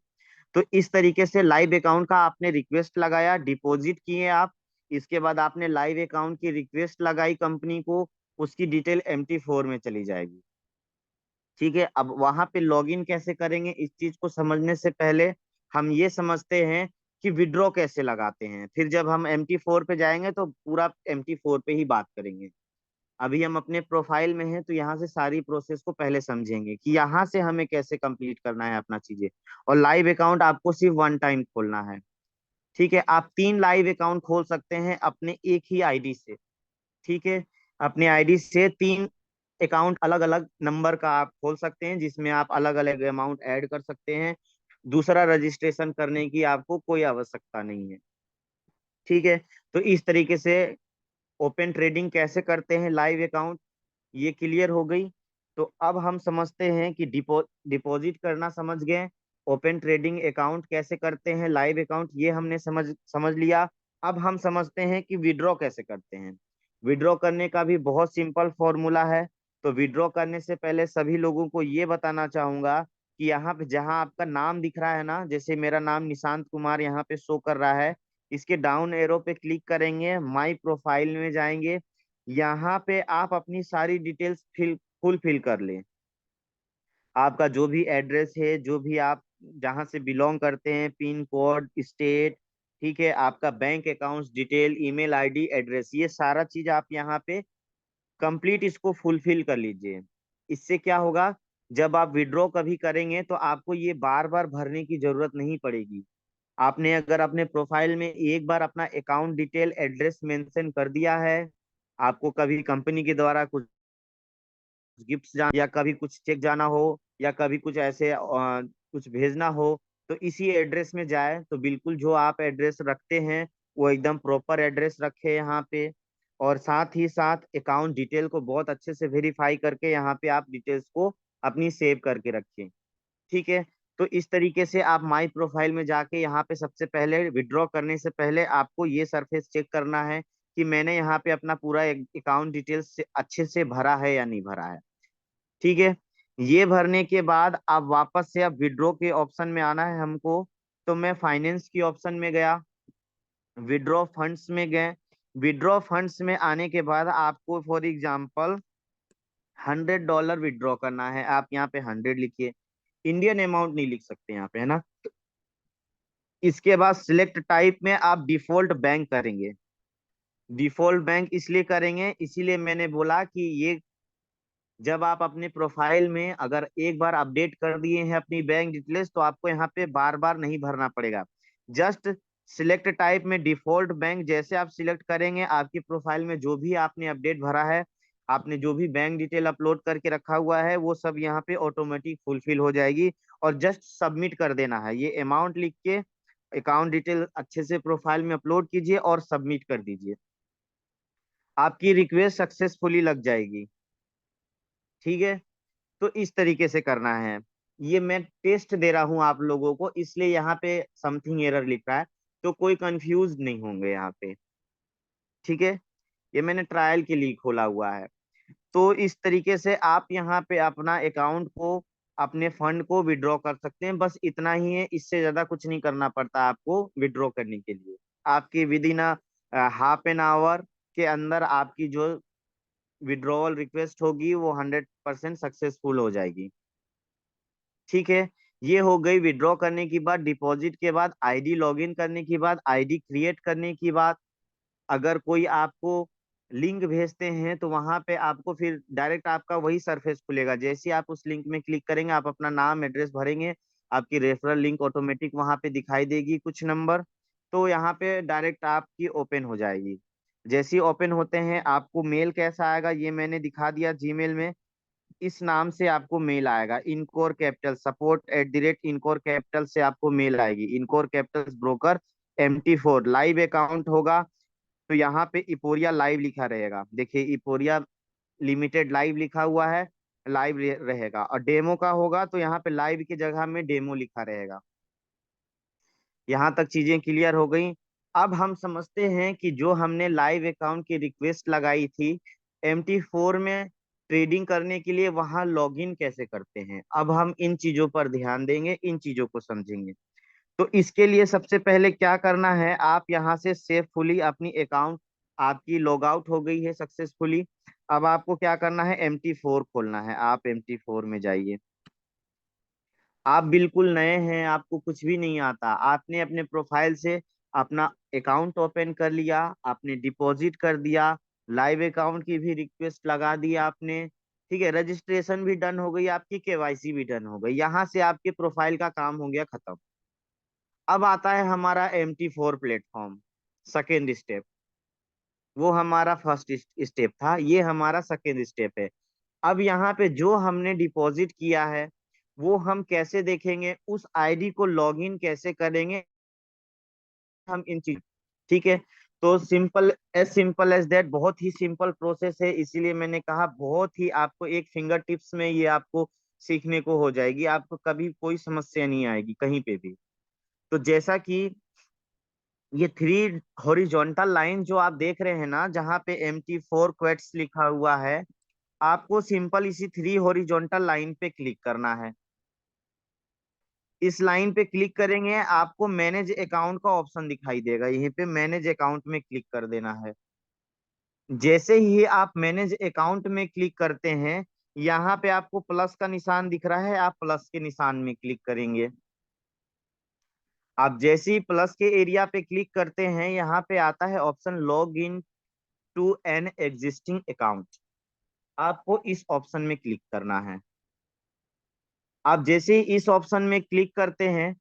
तो इस तरीके से लाइव अकाउंट का आपने रिक्वेस्ट लगाया, डिपॉजिट किए आप, इसके बाद आपने लाइव अकाउंट की रिक्वेस्ट लगाई कंपनी को, उसकी डिटेल MT4 में चली जाएगी। ठीक है, अब वहां पे लॉगिन कैसे करेंगे, इस चीज को समझने से पहले हम ये समझते हैं कि विड्रॉ कैसे लगाते हैं। फिर जब हम MT4 पे जाएंगे तो पूरा MT4 पे ही बात करेंगे। अभी हम अपने प्रोफाइल में हैं, तो यहाँ से सारी प्रोसेस को पहले समझेंगे कि यहाँ से हमें कैसे कंप्लीट करना है अपना चीजें। और लाइव अकाउंट आपको सिर्फ 1 टाइम खोलना है। ठीक है, आप 3 लाइव अकाउंट खोल सकते हैं अपने एक ही आईडी से। ठीक है, अपने आईडी से 3 अकाउंट अलग अलग नंबर का आप खोल सकते हैं, जिसमें आप अलग अलग अमाउंट ऐड कर सकते हैं। दूसरा रजिस्ट्रेशन करने की आपको कोई आवश्यकता नहीं है। ठीक है, तो इस तरीके से ओपन ट्रेडिंग कैसे करते हैं लाइव अकाउंट, ये क्लियर हो गई। तो अब हम समझते हैं कि डिपॉजिट करना समझ गए, ओपन ट्रेडिंग अकाउंट कैसे करते हैं, लाइव अकाउंट ये हमने समझ समझ लिया। अब हम समझते हैं कि विड्रॉ कैसे करते हैं। विड्रॉ करने का भी बहुत सिंपल फॉर्मूला है। तो विड्रॉ करने से पहले सभी लोगों को ये बताना चाहूंगा कि यहाँ पे जहाँ आपका नाम दिख रहा है ना, जैसे मेरा नाम निशांत कुमार यहाँ पे शो कर रहा है, इसके डाउन एरो पे क्लिक करेंगे, माई प्रोफाइल में जाएंगे, यहाँ पे आप अपनी सारी डिटेल्स फुलफिल कर लें। आपका जो भी एड्रेस है, जो भी आप जहाँ से बिलोंग करते हैं, पिन कोड, स्टेट, ठीक है, आपका bank account detail, email ID, address, ये सारा चीज आप यहाँ पे कंप्लीट इसको फुलफिल कर लीजिए। इससे क्या होगा, जब आप विड्रॉ कभी करेंगे तो आपको ये बार बार भरने की जरूरत नहीं पड़ेगी। आपने अगर अपने प्रोफाइल में एक बार अपना अकाउंट डिटेल, एड्रेस मेंशन कर दिया है, आपको कभी कंपनी के द्वारा कुछ गिफ्ट जाना, या कभी कुछ चेक जाना हो, या कभी कुछ ऐसे कुछ भेजना हो, तो इसी एड्रेस में जाए। तो बिल्कुल जो आप एड्रेस रखते हैं वो एकदम प्रॉपर एड्रेस रखे यहाँ पे। और साथ ही साथ अकाउंट डिटेल को बहुत अच्छे से वेरीफाई करके यहाँ पे आप डिटेल्स को अपनी सेव करके रखें। ठीक है, तो इस तरीके से आप माई प्रोफाइल में जाके यहाँ पे सबसे पहले विड्रॉ करने से पहले आपको ये सरफेस चेक करना है कि मैंने यहाँ पे अपना पूरा अकाउंट डिटेल्स से अच्छे से भरा है या नहीं भरा है। ठीक है, ये भरने के बाद आप वापस से अब विड्रॉ के ऑप्शन में आना है हमको। तो मैं फाइनेंस की ऑप्शन में गया, विड्रॉ फंड्स में गए। विड्रॉ फंड्स में आने के बाद आपको फॉर एग्जांपल $100 विड्रॉ करना है, आप यहाँ पे 100 लिखिए, इंडियन अमाउंट नहीं लिख सकते यहाँ पे, है ना। इसके बाद सिलेक्ट टाइप में आप डिफॉल्ट बैंक करेंगे। डिफॉल्ट बैंक इसलिए करेंगे, इसीलिए मैंने बोला कि ये जब आप अपने प्रोफाइल में अगर एक बार अपडेट कर दिए हैं अपनी बैंक डिटेल्स, तो आपको यहाँ पे बार बार नहीं भरना पड़ेगा। जस्ट सिलेक्ट टाइप में डिफॉल्ट बैंक जैसे आप सिलेक्ट करेंगे, आपकी प्रोफाइल में जो भी आपने अपडेट भरा है, आपने जो भी बैंक डिटेल अपलोड करके रखा हुआ है, वो सब यहाँ पे ऑटोमेटिक फुलफिल हो जाएगी। और जस्ट सबमिट कर देना है, ये अमाउंट लिख के अकाउंट डिटेल अच्छे से प्रोफाइल में अपलोड कीजिए और सबमिट कर दीजिए, आपकी रिक्वेस्ट सक्सेसफुली लग जाएगी। ठीक है, तो इस तरीके से करना है। ये मैं टेस्ट दे रहा हूं आप लोगों को, इसलिए यहाँ पे समथिंग एरर लिख रहा है, तो कोई कंफ्यूज नहीं होंगे यहाँ पे। ठीक है, ये मैंने ट्रायल के लिए खोला हुआ है। तो इस तरीके से आप यहाँ पे अपना अकाउंट को अपने फंड को विड्रॉ कर सकते हैं। बस इतना ही है, इससे ज्यादा कुछ नहीं करना पड़ता आपको विड्रॉ करने के लिए। आपके with in half an hour के अंदर आपकी जो विड्रॉवल रिक्वेस्ट होगी वो 100% सक्सेसफुल हो जाएगी। ठीक है, ये हो गई विड्रॉ करने की बात। डिपॉजिट के बाद आईडी लॉगिन करने की बाद, आईडी क्रिएट करने की बाद, अगर कोई आपको लिंक भेजते हैं तो वहां पे आपको फिर डायरेक्ट आपका वही सरफेस खुलेगा। जैसे ही आप उस लिंक में क्लिक करेंगे, आप अपना नाम एड्रेस भरेंगे, आपकी रेफरल लिंक ऑटोमेटिक वहां पे दिखाई देगी कुछ नंबर, तो यहाँ पे डायरेक्ट आपकी ओपन हो जाएगी। जैसे ही ओपन होते हैं आपको मेल कैसा आएगा ये मैंने दिखा दिया। जीमेल में इस नाम से आपको मेल आएगा, Incore Capital support@, Incore Capital से आपको मेल आएगी। Incore Capital broker MT4 live account होगा, तो यहाँ पे इपोरिया लाइव लिखा रहेगा। देखिए इपोरिया लिमिटेड लाइव लिखा हुआ है, लाइव रहेगा। और डेमो का होगा तो यहाँ पे लाइव की जगह में डेमो लिखा रहेगा। यहाँ तक चीजें क्लियर हो गई। अब हम समझते हैं कि जो हमने लाइव अकाउंट की रिक्वेस्ट लगाई थी MT4 में ट्रेडिंग करने के लिए, वहां लॉगिन कैसे करते हैं। अब हम इन चीजों पर ध्यान देंगे, इन चीजों को समझेंगे। तो इसके लिए सबसे पहले क्या करना है, आप यहाँ से सेफुली अपनी अकाउंट आपकी लॉग आउट हो गई है सक्सेसफुली। अब आपको क्या करना है, MT4 खोलना है। आप MT4 में जाइए। आप बिल्कुल नए हैं, आपको कुछ भी नहीं आता, आपने अपने प्रोफाइल से अपना अकाउंट ओपन कर लिया, आपने डिपॉजिट कर दिया, लाइव अकाउंट की भी रिक्वेस्ट लगा दी आपने, ठीक है, रजिस्ट्रेशन भी डन हो गई, आपकी KYC भी डन हो गई। यहाँ से आपके प्रोफाइल का काम हो गया खत्म। अब आता है हमारा MT4 प्लेटफॉर्म, सेकेंड स्टेप। वो हमारा फर्स्ट स्टेप था, ये हमारा सेकेंड स्टेप है। अब यहाँ पे जो हमने डिपॉजिट किया है वो हम कैसे देखेंगे, उस आईडी को लॉगिन कैसे करेंगे हम, इन चीज, ठीक है। तो सिंपल एज दैट, बहुत ही सिंपल प्रोसेस है। इसीलिए मैंने कहा बहुत ही आपको एक फिंगर टिप्स में ये आपको सीखने को हो जाएगी, आपको कभी कोई समस्या नहीं आएगी कहीं पे भी। तो जैसा कि ये 3 हॉरिजॉन्टल लाइन जो आप देख रहे हैं ना, जहाँ पे MT4 क्वेट्स लिखा हुआ है, आपको सिंपल इसी 3 हॉरिजॉन्टल लाइन पे क्लिक करना है। इस लाइन पे क्लिक करेंगे, आपको मैनेज अकाउंट का ऑप्शन दिखाई देगा, यहीं पे मैनेज अकाउंट में क्लिक कर देना है। जैसे ही आप मैनेज अकाउंट में क्लिक करते हैं, यहाँ पे आपको प्लस का निशान दिख रहा है, आप प्लस के निशान में क्लिक करेंगे। आप जैसे ही प्लस के एरिया पे क्लिक करते हैं, यहाँ पे आता है option log in to an existing account, आपको इस ऑप्शन में क्लिक करना है। आप जैसे ही इस ऑप्शन में क्लिक करते हैं,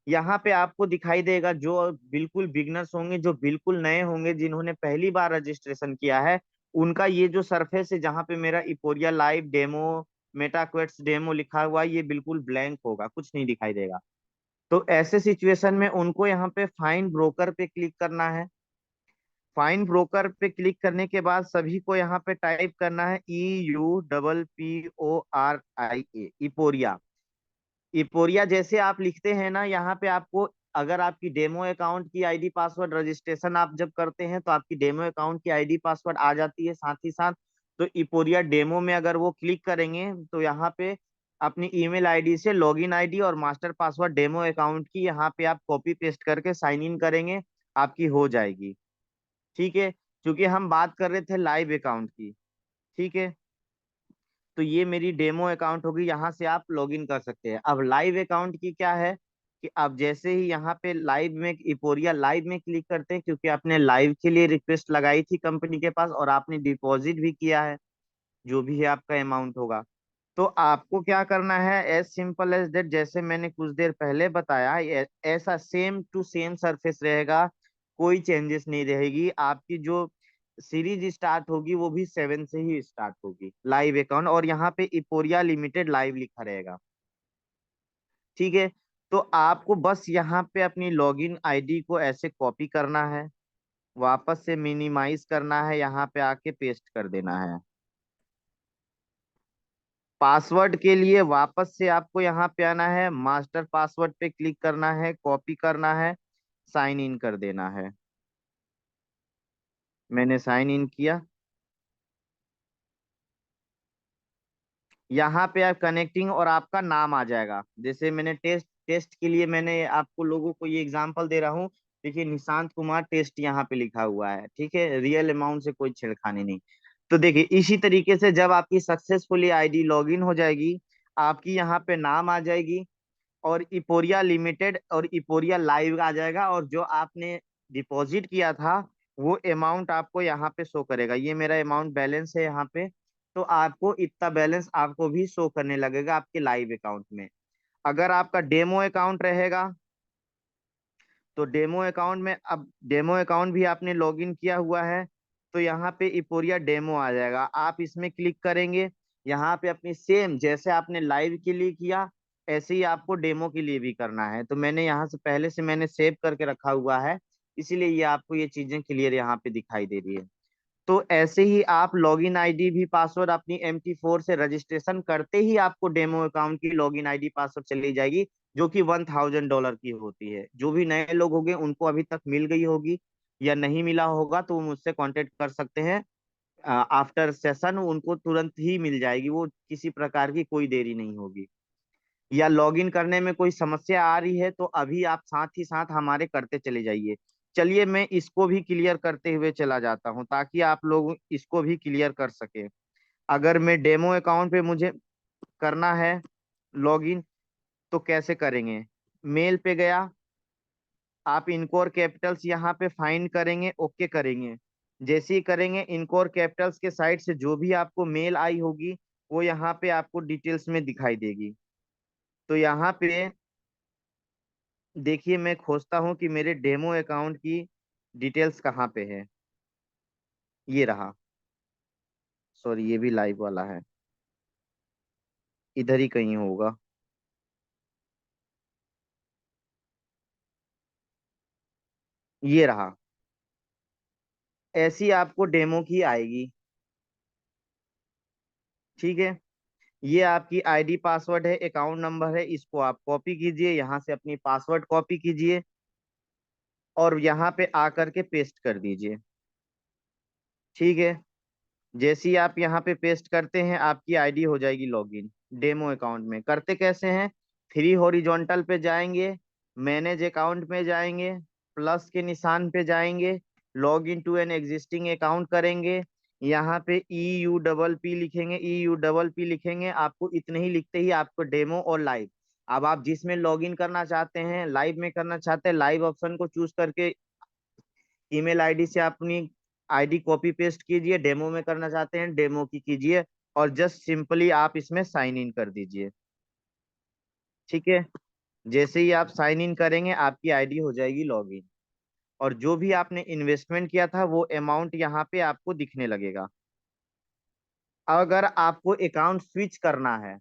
यहाँ पे आपको दिखाई देगा जो बिल्कुल बिगनर्स होंगे, जो बिल्कुल नए होंगे, जिन्होंने पहली बार रजिस्ट्रेशन किया है, उनका ये जो सरफेस है जहाँ पे मेरा इपोरिया live demo MetaQuotes demo लिखा हुआ है, ये बिल्कुल ब्लैंक होगा, कुछ नहीं दिखाई देगा। तो ऐसे सिचुएशन में उनको यहाँ पे फाइंड ब्रोकर पे क्लिक करना है। फाइंड ब्रोकर पे क्लिक करने के बाद सभी को यहाँ पे टाइप करना है EUPPORIA, इपोरिया। इपोरिया जैसे आप लिखते हैं ना, यहाँ पे आपको, अगर आपकी डेमो अकाउंट की आईडी पासवर्ड रजिस्ट्रेशन आप जब करते हैं तो आपकी डेमो अकाउंट की आईडी पासवर्ड आ जाती है साथ ही साथ। तो इपोरिया डेमो में अगर वो क्लिक करेंगे तो यहाँ पे अपनी ईमेल आईडी से लॉगिन आईडी और मास्टर पासवर्ड डेमो अकाउंट की यहाँ पे आप कॉपी पेस्ट करके साइन इन करेंगे, आपकी हो जाएगी। ठीक है, क्योंकि हम बात कर रहे थे लाइव अकाउंट की। ठीक है, तो ये मेरी डेमो अकाउंट होगी, यहाँ से आप लॉगिन कर सकते हैं। अब लाइव अकाउंट की क्या है कि आप जैसे ही यहाँ पे लाइव में इपोरिया लाइव में क्लिक करते हैं, क्योंकि आपने लाइव के लिए रिक्वेस्ट लगाई थी कंपनी के पास और आपने डिपॉजिट भी किया है, जो भी है आपका अमाउंट होगा, तो आपको क्या करना है, एज सिंपल एज दैट, जैसे मैंने कुछ देर पहले बताया, ऐसा सेम टू सेम सरफेस रहेगा, कोई चेंजेस नहीं रहेगी। आपकी जो सीरीज स्टार्ट होगी वो भी 7 से ही स्टार्ट होगी, लाइव अकाउंट, और यहाँ पे इपोरिया लिमिटेड लाइव लिखा रहेगा। ठीक है, तो आपको बस यहाँ पे अपनी लॉगिन आईडी को ऐसे कॉपी करना है, वापस से मिनिमाइज करना है, यहाँ पे आके पेस्ट कर देना है। पासवर्ड के लिए वापस से आपको यहाँ पे आना है, मास्टर पासवर्ड पे क्लिक करना है, कॉपी करना है, साइन इन कर देना है। मैंने साइन इन किया। यहाँ पे आप कनेक्टिंग और आपका नाम आ जाएगा। जैसे मैंने टेस्ट टेस्ट के लिए मैंने आपको लोगों को ये एग्जांपल दे रहा हूँ। देखिए निशांत कुमार टेस्ट यहाँ पे लिखा हुआ है, ठीक है, रियल अमाउंट से कोई छेड़खानी नहीं। तो देखिए इसी तरीके से जब आपकी सक्सेसफुली आईडी लॉगिन हो जाएगी, आपकी यहाँ पे नाम आ जाएगी और इपोरिया लिमिटेड और इपोरिया लाइव आ जाएगा, और जो आपने डिपॉजिट किया था वो अमाउंट आपको यहाँ पे शो करेगा। ये मेरा अमाउंट बैलेंस है यहाँ पे, तो आपको इतना बैलेंस आपको भी शो करने लगेगा आपके लाइव अकाउंट में। अगर आपका डेमो अकाउंट रहेगा तो डेमो अकाउंट में, अब डेमो अकाउंट भी आपने लॉगिन किया हुआ है तो यहाँ पे इपोरिया डेमो आ जाएगा, आप इसमें क्लिक करेंगे। यहाँ पे अपनी सेम जैसे आपने लाइव के लिए किया ऐसे ही आपको डेमो के लिए भी करना है। तो मैंने यहाँ से पहले से मैंने सेव करके रखा हुआ है, इसीलिए ये आपको ये चीजें क्लियर यहाँ पे दिखाई दे रही है। तो ऐसे ही आप लॉगिन आईडी भी पासवर्ड अपनी MT4 से रजिस्ट्रेशन करते ही आपको डेमो अकाउंट की लॉगिन आईडी पासवर्ड चली जाएगी, जो कि $1000 की होती है। जो भी नए लोग होंगे उनको अभी तक मिल गई होगी, या नहीं मिला होगा तो वो मुझसे कांटेक्ट कर सकते हैं। आफ्टर सेशन उनको तुरंत ही मिल जाएगी, वो किसी प्रकार की कोई देरी नहीं होगी। या लॉगिन करने में कोई समस्या आ रही है तो अभी आप साथ ही साथ हमारे करते चले जाइए। चलिए मैं इसको भी क्लियर करते हुए चला जाता हूं ताकि आप लोग इसको भी क्लियर कर सके। अगर मैं डेमो अकाउंट पे मुझे करना है लॉगिन तो कैसे करेंगे? मेल पे गया, आप इनकोर कैपिटल्स यहाँ पे फाइंड करेंगे, ओके करेंगे। जैसे ही करेंगे इनकोर कैपिटल्स के साइड से जो भी आपको मेल आई होगी वो यहाँ पे आपको डिटेल्स में दिखाई देगी। तो यहाँ पे देखिए मैं खोजता हूँ कि मेरे डेमो अकाउंट की डिटेल्स कहाँ पे है। ये रहा, सॉरी ये भी लाइव वाला है, इधर ही कहीं होगा। ये रहा, ऐसी आपको डेमो की आएगी, ठीक है। ये आपकी आईडी पासवर्ड है, अकाउंट नंबर है, इसको आप कॉपी कीजिए, यहाँ से अपनी पासवर्ड कॉपी कीजिए और यहाँ पे आकर के पेस्ट कर दीजिए, ठीक है। जैसे ही आप यहाँ पे पेस्ट करते हैं आपकी आईडी हो जाएगी लॉगिन। डेमो अकाउंट में करते कैसे हैं? थ्री हॉरिजॉन्टल पे जाएंगे, मैनेज अकाउंट में जाएंगे, प्लस के निशान पे जाएंगे, log in to an existing account करेंगे। यहाँ पे EUPP लिखेंगे, EUPP लिखेंगे, आपको इतने ही लिखते ही आपको डेमो और लाइव। अब आप जिसमें लॉग इन करना चाहते हैं, लाइव में करना चाहते हैं, लाइव ऑप्शन को चूज करके ईमेल आईडी से अपनी आईडी कॉपी पेस्ट कीजिए। डेमो में करना चाहते हैं डेमो की कीजिए और जस्ट सिंपली आप इसमें साइन इन कर दीजिए, ठीक है। जैसे ही आप साइन इन करेंगे आपकी आईडी हो जाएगी लॉगिन, और जो भी आपने इन्वेस्टमेंट किया था वो अमाउंट यहाँ पे आपको दिखने लगेगा। अगर आपको अकाउंट स्विच करना है,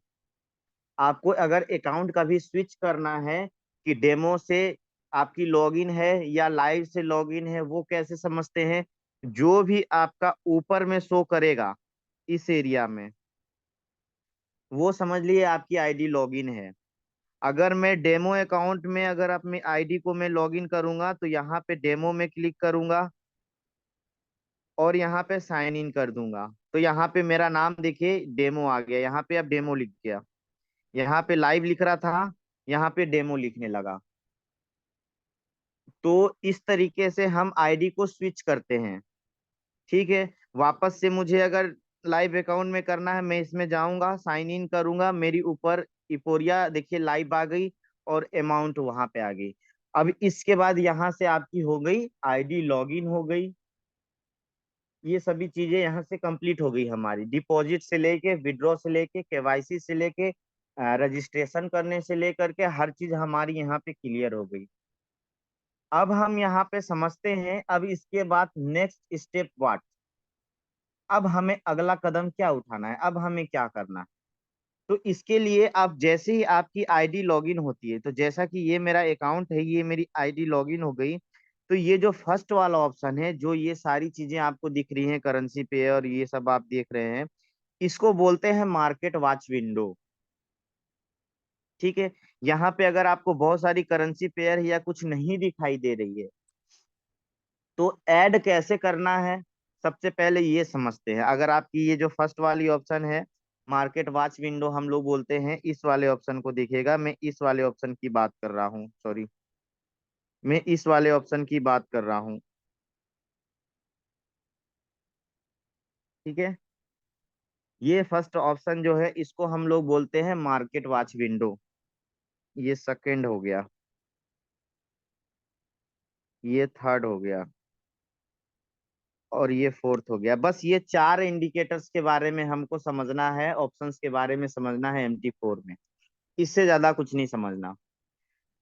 आपको अगर अकाउंट का भी स्विच करना है कि डेमो से आपकी लॉगिन है या लाइव से लॉगिन है, वो कैसे समझते हैं? जो भी आपका ऊपर में शो करेगा इस एरिया में, वो समझ लिए आपकी आईडी लॉगिन है। अगर मैं डेमो अकाउंट में अगर अपनी आईडी को मैं लॉगिन करूंगा तो यहाँ पे डेमो में क्लिक करूंगा और यहाँ पे साइन इन कर दूंगा, तो यहाँ पे मेरा नाम देखिए डेमो आ गया, यहाँ पे अब डेमो लिख गया। यहाँ पे लाइव लिख रहा था, यहाँ पे डेमो लिखने लगा। तो इस तरीके से हम आईडी को स्विच करते हैं, ठीक है। वापस से मुझे अगर लाइव अकाउंट में करना है, मैं इसमें जाऊंगा, साइन इन करूंगा, मेरी ऊपर इपोरिया देखिए लाइव आ गई और अमाउंट वहां पे आ गई। अब इसके बाद यहाँ से आपकी हो गई आईडी लॉगिन हो गई। ये सभी चीजें यहाँ से कंप्लीट हो गई हमारी, डिपॉजिट से लेके विड्रॉ से लेके KYC से लेके रजिस्ट्रेशन करने से लेकर के हर चीज हमारी यहाँ पे क्लियर हो गई। अब हम यहाँ पे समझते हैं अब इसके बाद नेक्स्ट स्टेप व्हाट। अब हमें अगला कदम क्या उठाना है, अब हमें क्या करना है? तो इसके लिए आप जैसे ही आपकी आईडी लॉगिन होती है, तो जैसा कि ये मेरा अकाउंट है, ये मेरी आईडी लॉगिन हो गई, तो ये जो फर्स्ट वाला ऑप्शन है, जो ये सारी चीजें आपको दिख रही हैं, करेंसी पे और ये सब आप देख रहे हैं, इसको बोलते हैं मार्केट वॉच विंडो, ठीक है। यहाँ पे अगर आपको बहुत सारी करेंसी पेयर या कुछ नहीं दिखाई दे रही है तो ऐड कैसे करना है, सबसे पहले ये समझते हैं। अगर आपकी ये जो फर्स्ट वाली ऑप्शन है मार्केट वॉच विंडो हम लोग बोलते हैं इस वाले ऑप्शन को। देखिएगा, मैं इस वाले ऑप्शन की बात कर रहा हूँ, सॉरी, मैं इस वाले ऑप्शन की बात कर रहा हूँ। ठीक है, ये फर्स्ट ऑप्शन जो है इसको हम लोग बोलते हैं मार्केट वॉच विंडो। ये सेकंड हो गया, ये थर्ड हो गया, और ये फोर्थ हो गया। बस ये चार इंडिकेटर्स के बारे में हमको समझना है, ऑप्शंस के बारे में समझना है MT4 में, इससे ज्यादा कुछ नहीं समझना।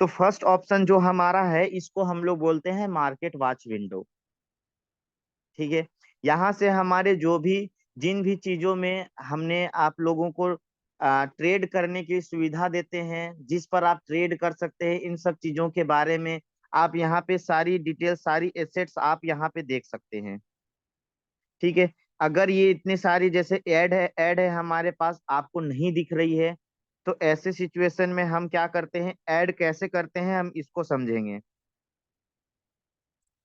तो फर्स्ट ऑप्शन जो हमारा है इसको हम लोग बोलते हैं मार्केट वॉच विंडो। ठीक है, यहाँ से हमारे जो भी जिन भी चीजों में हमने आप लोगों को ट्रेड करने की सुविधा देते हैं, जिस पर आप ट्रेड कर सकते हैं, इन सब चीजों के बारे में आप यहाँ पे सारी डिटेल, सारी एसेट्स आप यहाँ पे देख सकते हैं। ठीक है, अगर ये इतनी सारी जैसे ऐड है हमारे पास, आपको नहीं दिख रही है, तो ऐसे सिचुएशन में हम क्या करते हैं, ऐड कैसे करते हैं हम इसको समझेंगे।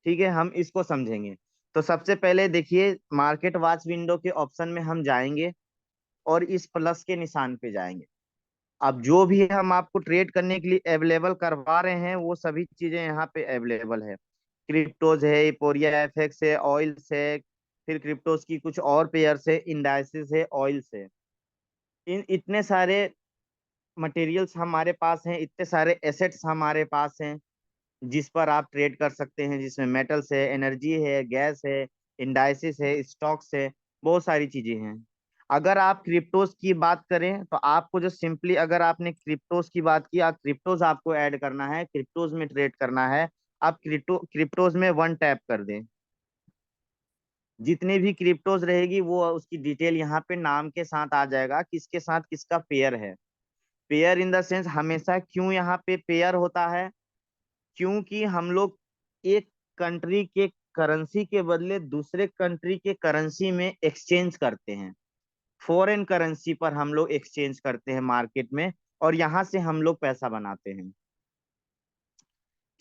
ठीक है, हम इसको समझेंगे। तो सबसे पहले देखिए, मार्केट वॉच विंडो के ऑप्शन में हम जाएंगे और इस प्लस के निशान पे जाएंगे। अब जो भी हम आपको ट्रेड करने के लिए अवेलेबल करवा रहे हैं वो सभी चीजें यहाँ पे अवेलेबल है। क्रिप्टोज है, इपोरिया एफएक्स है, ऑयल्स है, फिर क्रिप्टोज की कुछ और पेयर्स है, इंडाइसिस है, ऑयल्स है। इन इतने सारे मटेरियल्स हमारे पास हैं, इतने सारे एसेट्स हमारे पास हैं जिस पर आप ट्रेड कर सकते हैं, जिसमें मेटल्स है, एनर्जी है, गैस है, इंडाइसिस है, स्टॉक्स है, बहुत सारी चीजें हैं। अगर आप क्रिप्टोज की बात करें तो आपको जो सिंपली, अगर आपने क्रिप्टोज की बात की, आप क्रिप्टोज आपको ऐड करना है, क्रिप्टोज में ट्रेड करना है, आप क्रिप्टोज में वन टैप कर दें। जितनी भी क्रिप्टोज रहेगी वो उसकी डिटेल यहाँ पे नाम के साथ आ जाएगा, किसके साथ किसका पेयर है। पेयर इन द सेंस, हमेशा क्यों यहाँ पे पेयर होता है, क्योंकि हम लोग एक कंट्री के करेंसी के बदले दूसरे कंट्री के करेंसी में एक्सचेंज करते हैं। फॉरेन करेंसी पर हम लोग एक्सचेंज करते हैं मार्केट में, और यहां से हम लोग पैसा बनाते हैं।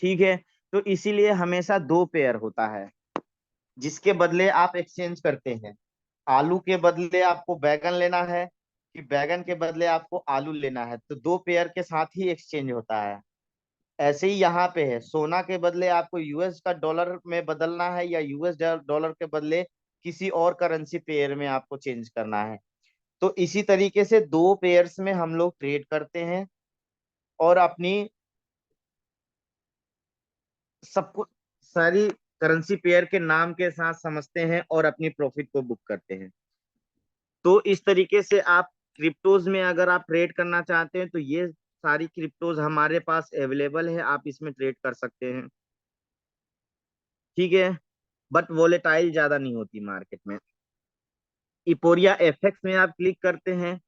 ठीक है, तो इसीलिए हमेशा दो पेयर होता है जिसके बदले आप एक्सचेंज करते हैं। आलू के बदले आपको बैगन लेना है, कि बैगन के बदले आपको आलू लेना है, तो दो पेयर के साथ ही एक्सचेंज होता है। ऐसे ही यहाँ पे है, सोना के बदले आपको यूएस का डॉलर में बदलना है, या यूएस डॉलर के बदले किसी और करेंसी पेयर में आपको चेंज करना है। तो इसी तरीके से दो पेयर्स में हम लोग ट्रेड करते हैं और अपनी सबको सारी करेंसी पेयर के नाम के साथ समझते हैं और अपनी प्रॉफिट को बुक करते हैं। तो इस तरीके से आप क्रिप्टोज में अगर आप ट्रेड करना चाहते हैं तो ये सारी क्रिप्टोज हमारे पास अवेलेबल है, आप इसमें ट्रेड कर सकते हैं। ठीक है, बट वोलेटाइल ज्यादा नहीं होती मार्केट में। इपोरिया एफएक्स में आप क्लिक करते हैं,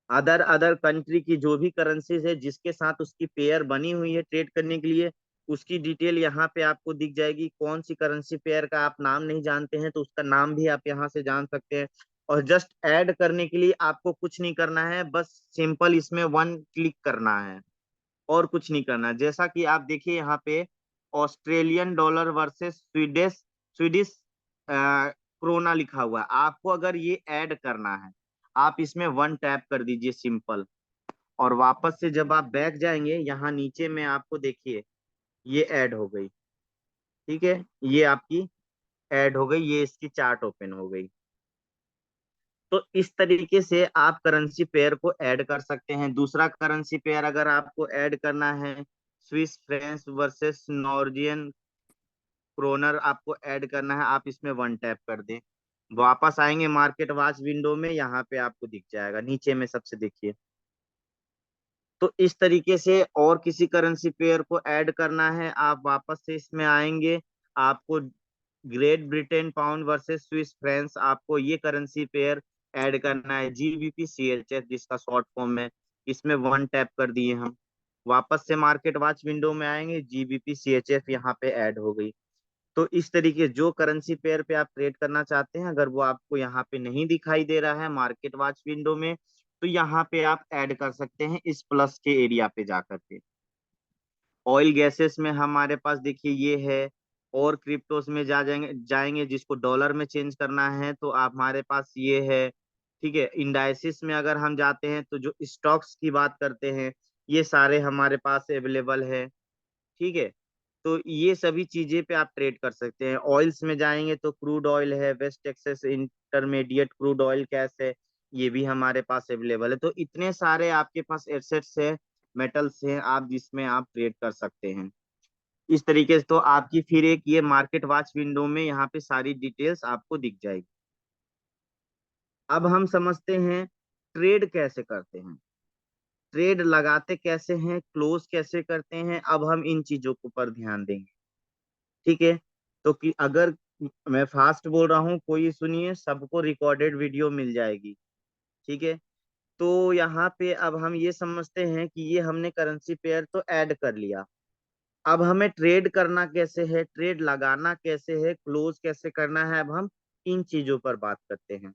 अदर अदर कंट्री की जो भी करेंसीज है जिसके साथ उसकी पेयर बनी हुई है ट्रेड करने के लिए, उसकी डिटेल यहाँ पे आपको दिख जाएगी। कौन सी करेंसी पेयर का आप नाम नहीं जानते हैं तो उसका नाम भी आप यहाँ से जान सकते हैं। और जस्ट ऐड करने के लिए आपको कुछ नहीं करना है, बस सिंपल इसमें वन क्लिक करना है और कुछ नहीं करना। जैसा कि आप देखिए यहाँ पे Australian dollar versus Swedish Swedish krona लिखा हुआ है। आपको अगर ये ऐड करना है, आप इसमें वन टैप कर दीजिए सिंपल, और वापस से जब आप बैक जाएंगे यहाँ नीचे में आपको देखिए ये ऐड हो गई। ठीक है, ये आपकी ऐड हो गई, ये इसकी चार्ट ओपन हो गई। तो इस तरीके से आप करेंसी पेयर को ऐड कर सकते हैं। दूसरा करेंसी पेयर अगर आपको ऐड करना है, स्विस फ्रेंच वर्सेस नॉर्जियन क्रोनर आपको ऐड करना है, आप इसमें वन टैप कर दें। वापस आएंगे मार्केट वॉच विंडो में, यहाँ पे आपको दिख जाएगा नीचे में सबसे, देखिए। तो इस तरीके से, और किसी करेंसी पेयर को ऐड करना है, आप वापस से इसमें आएंगे। आपको great Britain pound versus Swiss French, आपको ये करेंसी पेयर ऐड करना है, GBP CHF जिसका शॉर्ट फॉर्म है। इसमें वन टैप कर दिए हम, वापस से मार्केट वॉच विंडो में आएंगे, GBP CHF यहाँ पे ऐड हो गई। तो इस तरीके जो करेंसी पेयर पे आप ट्रेड करना चाहते हैं, अगर वो आपको यहाँ पे नहीं दिखाई दे रहा है मार्केट वॉच विंडो में, तो यहाँ पे आप ऐड कर सकते हैं इस प्लस के एरिया पे जाकर के। ऑयल गैसेस में हमारे पास देखिए ये है, और क्रिप्टोस में जाएंगे जिसको डॉलर में चेंज करना है तो आप हमारे पास ये है। ठीक है, इंडाइसिस में अगर हम जाते हैं तो जो स्टॉक्स की बात करते हैं ये सारे हमारे पास अवेलेबल है। ठीक है, तो ये सभी चीजें पे आप ट्रेड कर सकते हैं। ऑयल्स में जाएंगे तो क्रूड ऑयल है, West Texas intermediate crude oil cash है, ये भी हमारे पास अवेलेबल है। तो इतने सारे आपके पास एसेट्स है, मेटल्स हैं, आप जिसमें आप ट्रेड कर सकते हैं इस तरीके से। तो आपकी फिर एक ये मार्केट वॉच विंडो में यहाँ पे सारी डिटेल्स आपको दिख जाएगी। अब हम समझते हैं ट्रेड कैसे करते हैं, ट्रेड लगाते कैसे हैं, क्लोज कैसे करते हैं। अब हम इन चीजों के ऊपर ध्यान देंगे। ठीक है, तो कि अगर मैं फास्ट बोल रहा हूँ कोई सुनिए, सबको रिकॉर्डेड वीडियो मिल जाएगी। ठीक है, तो यहाँ पे अब हम ये समझते हैं कि ये हमने करेंसी पेयर तो ऐड कर लिया। अब हमें ट्रेड करना कैसे है, ट्रेड लगाना कैसे है, क्लोज कैसे करना है, अब हम इन चीजों पर बात करते हैं।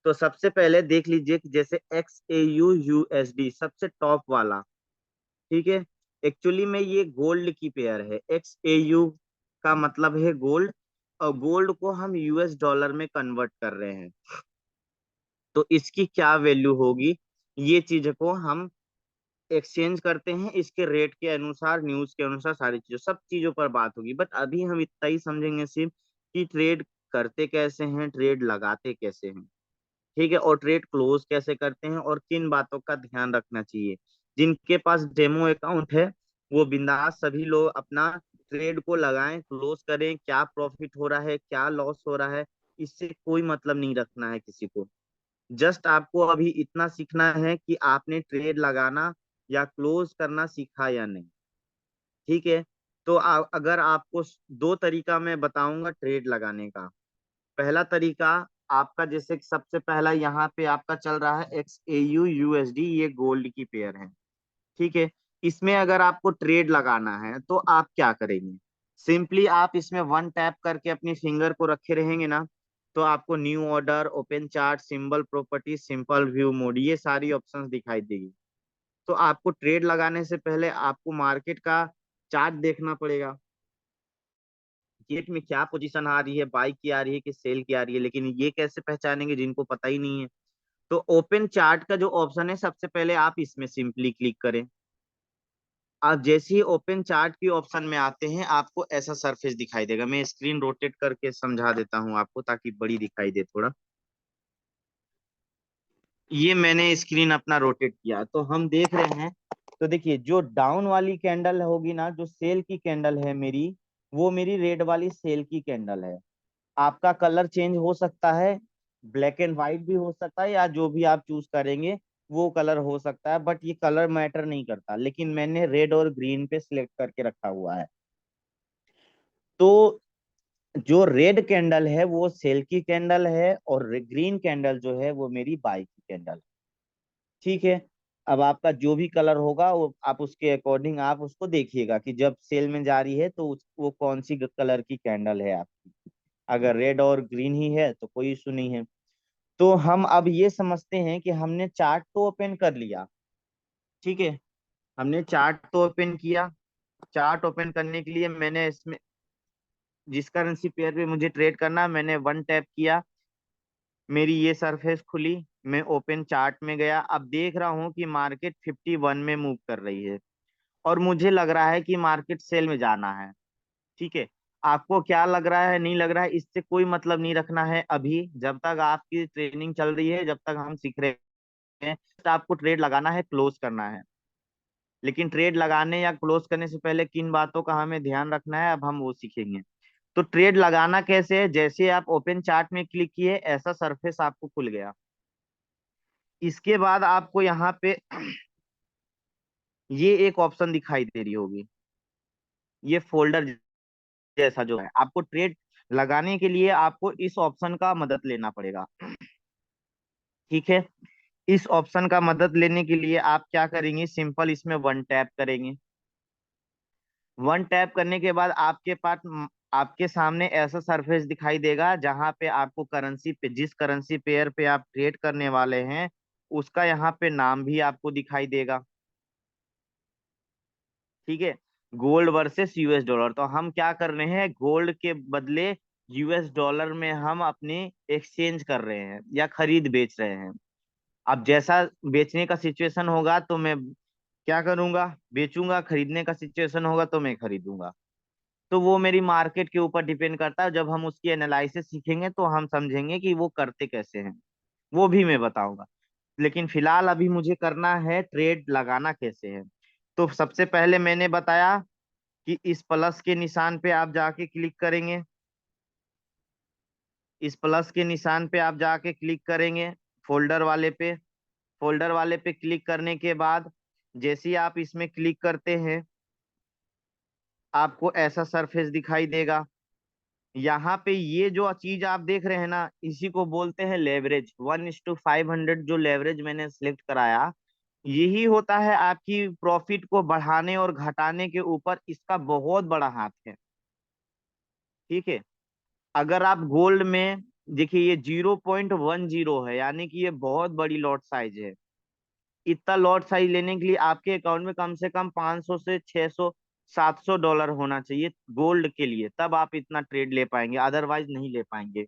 तो सबसे पहले देख लीजिए कि जैसे XAU USD सबसे टॉप वाला, ठीक है, एक्चुअली में ये गोल्ड की पेयर है। XAU का मतलब है गोल्ड, और गोल्ड को हम US डॉलर में कन्वर्ट कर रहे हैं, तो इसकी क्या वैल्यू होगी, ये चीज को हम एक्सचेंज करते हैं, इसके रेट के अनुसार, न्यूज के अनुसार, सारी चीजों सब चीजों पर बात होगी। बट अभी हम इतना ही समझेंगे सिर्फ कि ट्रेड करते कैसे हैं, ट्रेड लगाते कैसे हैं। ठीक है, और ट्रेड क्लोज कैसे करते हैं और किन बातों का ध्यान रखना चाहिए। जिनके पास डेमो अकाउंट है वो बिंदास सभी लोग अपना ट्रेड को लगाएं, क्लोज करें, क्या प्रॉफिट हो रहा है, क्या लॉस हो रहा है, इससे कोई मतलब नहीं रखना है किसी को। जस्ट आपको अभी इतना सीखना है कि आपने ट्रेड लगाना या क्लोज करना सीखा या नहीं। ठीक है, तो अगर आपको दो तरीका मैं बताऊंगा ट्रेड लगाने का। पहला तरीका आपका, जैसे कि सबसे पहला यहाँ पे आपका चल रहा है XAU USD, ये गोल्ड की पेयर है। ठीक है, इसमें अगर आपको ट्रेड लगाना है तो आप क्या करेंगे, सिंपली आप इसमें वन टैप करके अपनी फिंगर को रखे रहेंगे ना, तो आपको new order, open chart, symbol property, simple view mode, ये सारी ऑप्शंस दिखाई देगी। तो आपको ट्रेड लगाने से पहले आपको मार्केट का चार्ट देखना पड़ेगा, मार्केट में क्या पोजीशन आ रही है, बाई की आ रही है कि सेल की आ रही है। लेकिन ये कैसे पहचानेंगे जिनको पता ही नहीं है। तो ओपन चार्ट का जो ऑप्शन है सबसे पहले आप इसमें सिंपली क्लिक करें। आप जैसे ही ओपन चार्ट की ऑप्शन में आते हैं आपको ऐसा सरफेस दिखाई देगा। मैं स्क्रीन रोटेट करके समझा देता हूं आपको ताकि बड़ी दिखाई दे थोड़ा। ये मैंने स्क्रीन अपना रोटेट किया तो हम देख रहे हैं। तो देखिए जो डाउन वाली कैंडल होगी ना, जो सेल की कैंडल है मेरी, वो मेरी रेड वाली सेल की कैंडल है। आपका कलर चेंज हो सकता है, ब्लैक एंड व्हाइट भी हो सकता है, या जो भी आप चूज करेंगे वो कलर हो सकता है। बट ये कलर मैटर नहीं करता, लेकिन मैंने रेड और ग्रीन पे सिलेक्ट करके रखा हुआ है। तो जो रेड कैंडल है वो सेल की कैंडल है, और ग्रीन कैंडल जो है वो मेरी बाई की कैंडल है। ठीक है, अब आपका जो भी कलर होगा वो आप उसके अकॉर्डिंग आप उसको देखिएगा कि जब सेल में जा रही है तो वो कौन सी कलर की कैंडल है आपकी। अगर रेड और ग्रीन ही है तो कोई इशू नहीं है। तो हम अब ये समझते हैं कि हमने चार्ट तो ओपन कर लिया। ठीक है, हमने चार्ट तो ओपन किया। चार्ट ओपन करने के लिए मैंने इसमें जिस करेंसी पेयर पे मुझे ट्रेड करना, मैंने वन टैप किया, मेरी ये सरफेस खुली, मैं ओपन चार्ट में गया। अब देख रहा हूँ कि मार्केट 51 में मूव कर रही है और मुझे लग रहा है कि मार्केट सेल में जाना है। ठीक है, आपको क्या लग रहा है, नहीं लग रहा है, इससे कोई मतलब नहीं रखना है अभी, जब तक आपकी ट्रेनिंग चल रही है, जब तक हम सीख रहे हैं। तो आपको ट्रेड लगाना है, क्लोज करना है। लेकिन ट्रेड लगाने या क्लोज करने से पहले किन बातों का हमें ध्यान रखना है, अब हम वो सीखेंगे। तो ट्रेड लगाना कैसे है, जैसे आप ओपन चार्ट में क्लिक किए ऐसा सरफेस आपको खुल गया। इसके बाद आपको यहाँ पे ये एक ऑप्शन दिखाई दे रही होगी, ये फोल्डर जैसा जो है। आपको ट्रेड लगाने के लिए आपको इस ऑप्शन का मदद लेना पड़ेगा। ठीक है, इस ऑप्शन का मदद लेने के लिए आप क्या करेंगे, सिंपल इसमें वन टैप करेंगे। वन टैप करने के बाद आपके पास आपके सामने ऐसा सरफेस दिखाई देगा जहां पे आपको करेंसी पे, जिस करेंसी पेयर पे आप ट्रेड करने वाले हैं उसका यहाँ पे नाम भी आपको दिखाई देगा। ठीक है, गोल्ड वर्सेस US डॉलर। तो हम क्या कर रहे हैं, गोल्ड के बदले यूएस डॉलर में हम अपनी एक्सचेंज कर रहे हैं या खरीद बेच रहे हैं। अब जैसा बेचने का सिचुएशन होगा तो मैं क्या करूंगा, बेचूंगा। खरीदने का सिचुएशन होगा तो मैं खरीदूंगा। तो वो मेरी मार्केट के ऊपर डिपेंड करता है। जब हम उसकी एनालिसिस सीखेंगे तो हम समझेंगे कि वो करते कैसे हैं, वो भी मैं बताऊंगा। लेकिन फिलहाल अभी मुझे करना है ट्रेड लगाना कैसे है। तो सबसे पहले मैंने बताया कि इस प्लस के निशान पे आप जाके क्लिक करेंगे। इस प्लस के निशान पे आप जाके क्लिक करेंगे, फोल्डर वाले पे। फोल्डर वाले पे क्लिक करने के बाद जैसे ही आप इसमें क्लिक करते हैं, आपको ऐसा सरफेस दिखाई देगा। यहाँ पे ये जो चीज आप देख रहे हैं ना, इसी को बोलते हैं लेवरेज। 1:500 जो लेवरेज मैंने सिलेक्ट कराया, यही होता है आपकी प्रॉफिट को बढ़ाने और घटाने के ऊपर। इसका बहुत बड़ा हाथ है, ठीक है। अगर आप गोल्ड में देखिए, ये 0.10 है, यानी कि ये बहुत बड़ी लॉट साइज है। इतना लॉट साइज लेने के लिए आपके अकाउंट में कम से कम 500 से 600 $700 होना चाहिए गोल्ड के लिए, तब आप इतना ट्रेड ले पाएंगे, अदरवाइज नहीं ले पाएंगे।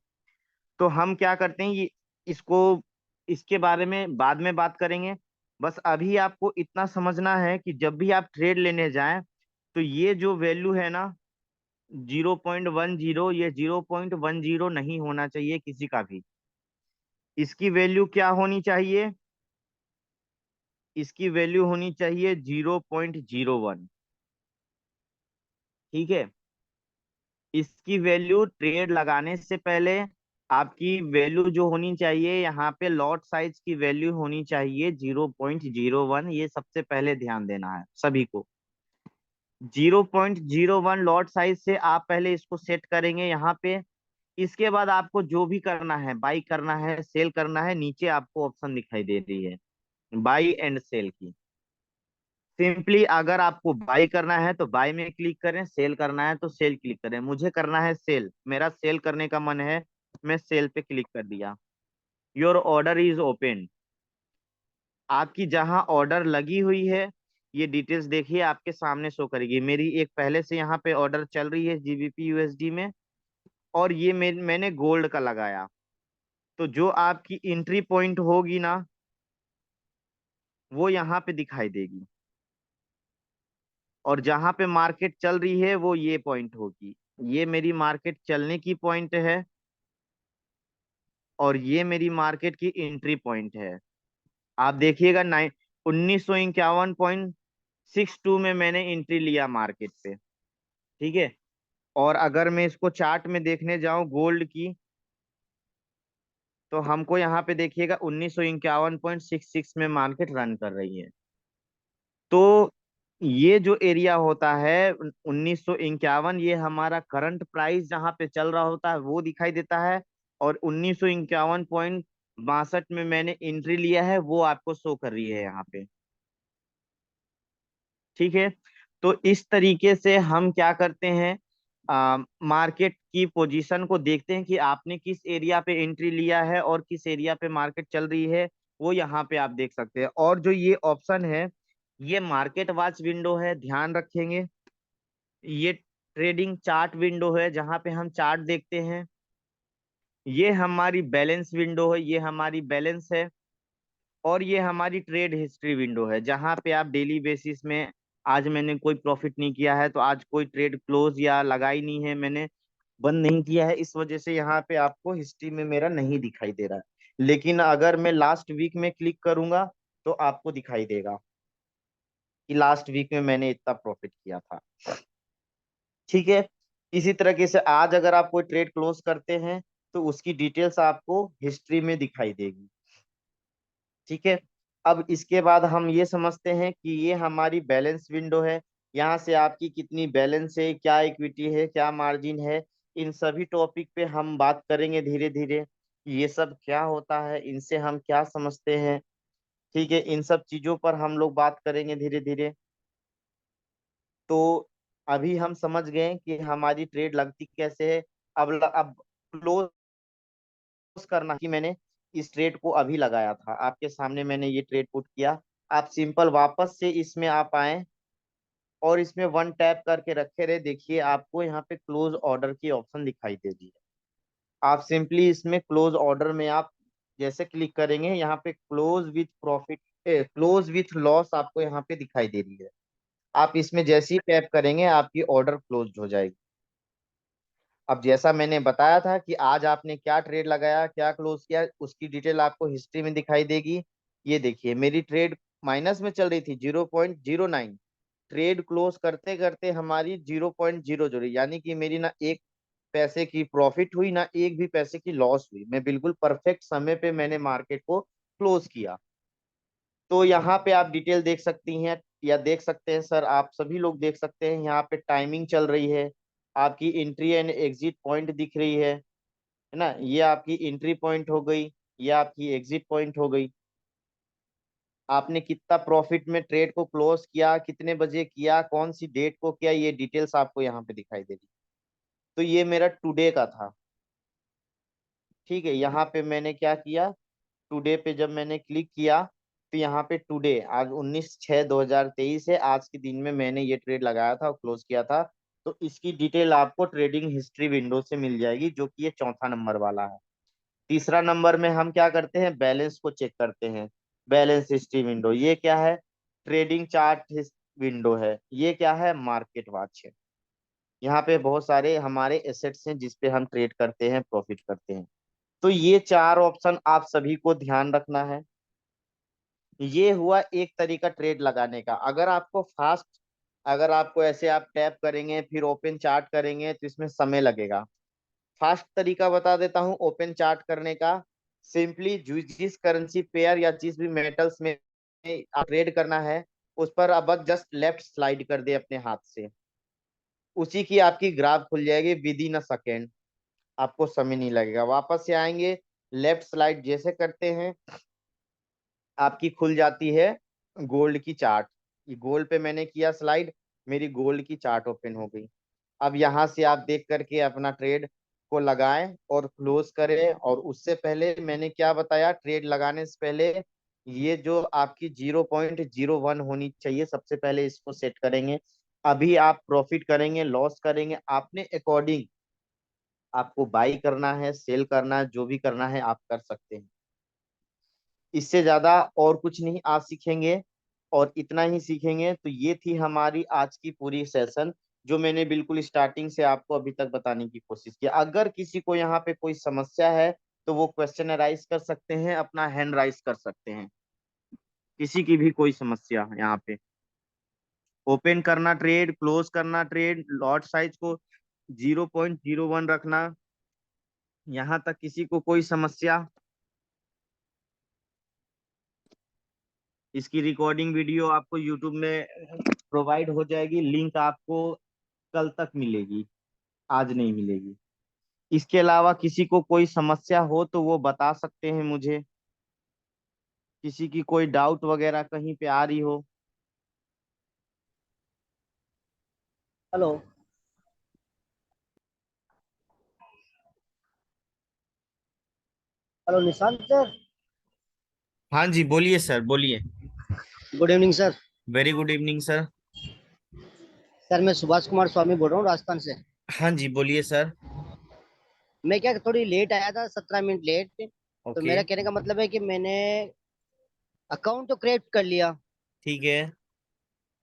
तो हम क्या करते हैं, ये इसको इसके बारे में बाद में बात करेंगे। बस अभी आपको इतना समझना है कि जब भी आप ट्रेड लेने जाएं तो ये जो वैल्यू है ना 0.10, ये 0.10 नहीं होना चाहिए किसी का भी। इसकी वैल्यू क्या होनी चाहिए, इसकी वैल्यू होनी चाहिए 0.01, ठीक है। इसकी वैल्यू ट्रेड लगाने से पहले आपकी वैल्यू जो होनी चाहिए, यहाँ पे लॉट साइज की वैल्यू होनी चाहिए 0.01। ये सबसे पहले ध्यान देना है सभी को। 0.01 लॉट साइज से आप पहले इसको सेट करेंगे यहाँ पे। इसके बाद आपको जो भी करना है, बाई करना है, सेल करना है, नीचे आपको ऑप्शन दिखाई दे रही है बाई एंड सेल की। सिंपली अगर आपको बाई करना है तो बाई में क्लिक करें, सेल करना है तो सेल क्लिक करें। मुझे करना है सेल, मेरा सेल करने का मन है, मैं सेल पे क्लिक कर दिया। Your order is open. आपकी जहां ऑर्डर लगी हुई है, ये डिटेल्स देखिए आपके सामने शो करेगी। मेरी एक पहले से यहाँ पे ऑर्डर चल रही है जीबीपी यूएसडी में, और ये मैंने गोल्ड का लगाया। तो जो आपकी एंट्री पॉइंट होगी ना, वो यहाँ पे दिखाई देगी। और जहां पे मार्केट चल रही है वो ये पॉइंट होगी। ये मेरी मार्केट चलने की पॉइंट है, और ये मेरी मार्केट की एंट्री पॉइंट है। आप देखिएगा 1951.62 में मैंने एंट्री लिया मार्केट पे, ठीक है। और अगर मैं इसको चार्ट में देखने जाऊं गोल्ड की, तो हमको यहाँ पे देखिएगा 1951.66 में मार्केट रन कर रही है। तो ये जो एरिया होता है 1951, ये हमारा करंट प्राइस जहां पे चल रहा होता है वो दिखाई देता है। और 1951.62 में मैंने एंट्री लिया है, वो आपको शो कर रही है यहाँ पे, ठीक है। तो इस तरीके से हम क्या करते हैं, मार्केट की पोजीशन को देखते हैं कि आपने किस एरिया पे एंट्री लिया है और किस एरिया पे मार्केट चल रही है, वो यहाँ पे आप देख सकते हैं। और जो ये ऑप्शन है, ये मार्केट वॉच विंडो है, ध्यान रखेंगे। ये ट्रेडिंग चार्ट विंडो है, जहां पे हम चार्ट देखते हैं। ये हमारी बैलेंस विंडो है, ये हमारी बैलेंस है। और ये हमारी ट्रेड हिस्ट्री विंडो है, जहां पे आप डेली बेसिस में, आज मैंने कोई प्रॉफिट नहीं किया है तो आज कोई ट्रेड क्लोज या लगाई नहीं है मैंने, बंद नहीं किया है, इस वजह से यहाँ पे आपको हिस्ट्री में मेरा नहीं दिखाई दे रहा है। लेकिन अगर मैं लास्ट वीक में क्लिक करूंगा तो आपको दिखाई देगा कि लास्ट वीक में मैंने इतना प्रॉफिट किया था, ठीक है। इसी तरीके से आज अगर आप कोई ट्रेड क्लोज करते हैं तो उसकी डिटेल्स आपको हिस्ट्री में दिखाई देगी, ठीक है। अब इसके बाद हम ये समझते हैं कि ये हमारी बैलेंस विंडो है। यहाँ से आपकी कितनी बैलेंस है, क्या इक्विटी है, क्या मार्जिन है, इन सभी टॉपिक पे हम बात करेंगे धीरे धीरे। ये सब क्या होता है, इनसे हम क्या समझते हैं, ठीक है। इन सब चीजों पर हम लोग बात करेंगे धीरे धीरे। तो अभी हम समझ गए कि हमारी ट्रेड लगती कैसे है। अब क्लोज करना कि मैंने इस ट्रेड को अभी लगाया था, आपके सामने मैंने ये ट्रेड पुट किया। आप सिंपल वापस से इसमें आप आए और इसमें वन टैप करके रखे रहे, देखिए आपको यहाँ पे क्लोज ऑर्डर की ऑप्शन दिखाई दे रही है। आप सिंपली इसमें क्लोज ऑर्डर में आप जैसे क्लिक करेंगे, यहाँ पे close with profit, close with loss आपको यहाँ पे दिखाई दे रही है। आप इसमें जैसे ही टैप करेंगे आपकी ऑर्डर क्लोज हो जाएगी। अब जैसा मैंने बताया था कि आज आपने क्या ट्रेड लगाया, क्या क्लोज किया, उसकी डिटेल आपको हिस्ट्री में दिखाई देगी। ये देखिए मेरी ट्रेड माइनस में चल रही थी 0.09, ट्रेड क्लोज करते करते हमारी 0.00, यानी कि मेरी ना एक पैसे की प्रॉफिट हुई ना एक भी पैसे की लॉस हुई। मैं बिल्कुल परफेक्ट समय पे मैंने मार्केट को क्लोज किया। तो यहाँ पे आप डिटेल देख सकती हैं या देख सकते हैं सर, आप सभी लोग देख सकते हैं, यहाँ पे टाइमिंग चल रही है, आपकी एंट्री एंड एग्जिट पॉइंट दिख रही है ना, ये आपकी एंट्री पॉइंट हो गई, ये आपकी एग्जिट पॉइंट हो गई। आपने कितना प्रॉफिट में ट्रेड को क्लोज किया, कितने बजे किया, कौन सी डेट को किया, ये डिटेल्स आपको यहाँ पे दिखाई दे रही। तो ये मेरा टुडे का था, ठीक है। यहाँ पे मैंने क्या किया, टुडे पे जब मैंने क्लिक किया तो यहाँ पे टुडे आज 19/6/2023 है, आज के दिन में मैंने ये ट्रेड लगाया था और क्लोज किया था। तो इसकी डिटेल आपको ट्रेडिंग हिस्ट्री विंडो से मिल जाएगी, जो कि ये चौथा नंबर वाला है। तीसरा नंबर में हम क्या करते हैं, बैलेंस को चेक करते हैं। बैलेंस हिस्ट्री विंडो, ये क्या है, ट्रेडिंग चार्ट विंडो है। ये क्या है, मार्केट वॉच है। यहाँ पे बहुत सारे हमारे एसेट्स हैं जिसपे हम ट्रेड करते हैं, प्रॉफिट करते हैं। तो ये चार ऑप्शन आप सभी को ध्यान रखना है। ये हुआ एक तरीका ट्रेड लगाने का। अगर आपको फास्ट, अगर आपको ऐसे आप टैप करेंगे फिर ओपन चार्ट करेंगे तो इसमें समय लगेगा। फास्ट तरीका बता देता हूं ओपन चार्ट करने का। सिंपली जिस करेंसी पेयर या जिस भी मेटल्स में आप ट्रेड करना है उस पर अब जस्ट लेफ्ट स्लाइड कर दे अपने हाथ से, उसी की आपकी ग्राफ खुल जाएगी विद इन अ सेकेंड। आपको समय नहीं लगेगा। वापस से आएंगे, लेफ्ट स्लाइड जैसे करते हैं आपकी खुल जाती है गोल्ड की चार्ट। ये गोल्ड पे मैंने किया स्लाइड, मेरी गोल्ड की चार्ट ओपन हो गई। अब यहाँ से आप देख करके अपना ट्रेड को लगाएं और क्लोज करें। और उससे पहले मैंने क्या बताया, ट्रेड लगाने से पहले ये जो आपकी 0.01 होनी चाहिए, सबसे पहले इसको सेट करेंगे। अभी आप प्रॉफिट करेंगे, लॉस करेंगे, आपने अकॉर्डिंग आपको बाई करना है, सेल करना है, जो भी करना है आप कर सकते हैं। इससे ज्यादा और कुछ नहीं आप सीखेंगे, और इतना ही सीखेंगे। तो ये थी हमारी आज की पूरी सेशन, जो मैंने बिल्कुल स्टार्टिंग से आपको अभी तक बताने की कोशिश की। अगर किसी को यहाँ पे कोई समस्या है तो वो क्वेश्चन राइज कर सकते हैं, अपना हैंड राइज कर सकते हैं। किसी की भी कोई समस्या यहाँ पे, ओपन करना ट्रेड, क्लोज करना ट्रेड, लॉट साइज को 0.01 रखना, यहाँ तक किसी को कोई समस्या। इसकी रिकॉर्डिंग वीडियो आपको यूट्यूब में प्रोवाइड हो जाएगी, लिंक आपको कल तक मिलेगी, आज नहीं मिलेगी। इसके अलावा किसी को कोई समस्या हो तो वो बता सकते हैं मुझे, किसी की कोई डाउट वगैरह कहीं पे आ रही हो। हेलो। Hello Nishant sir. हाँ जी बोलिए सर, बोलिए। Good evening sir. Very good evening sir. Sir मैं सुभाष कुमार स्वामी बोल रहा हूँ राजस्थान से। हाँ जी बोलिए सर। मैं क्या थोड़ी लेट आया था, 17 मिनट लेट। तो ओके। मेरा कहने का मतलब है कि मैंने अकाउंट तो क्रिएट कर लिया, ठीक है।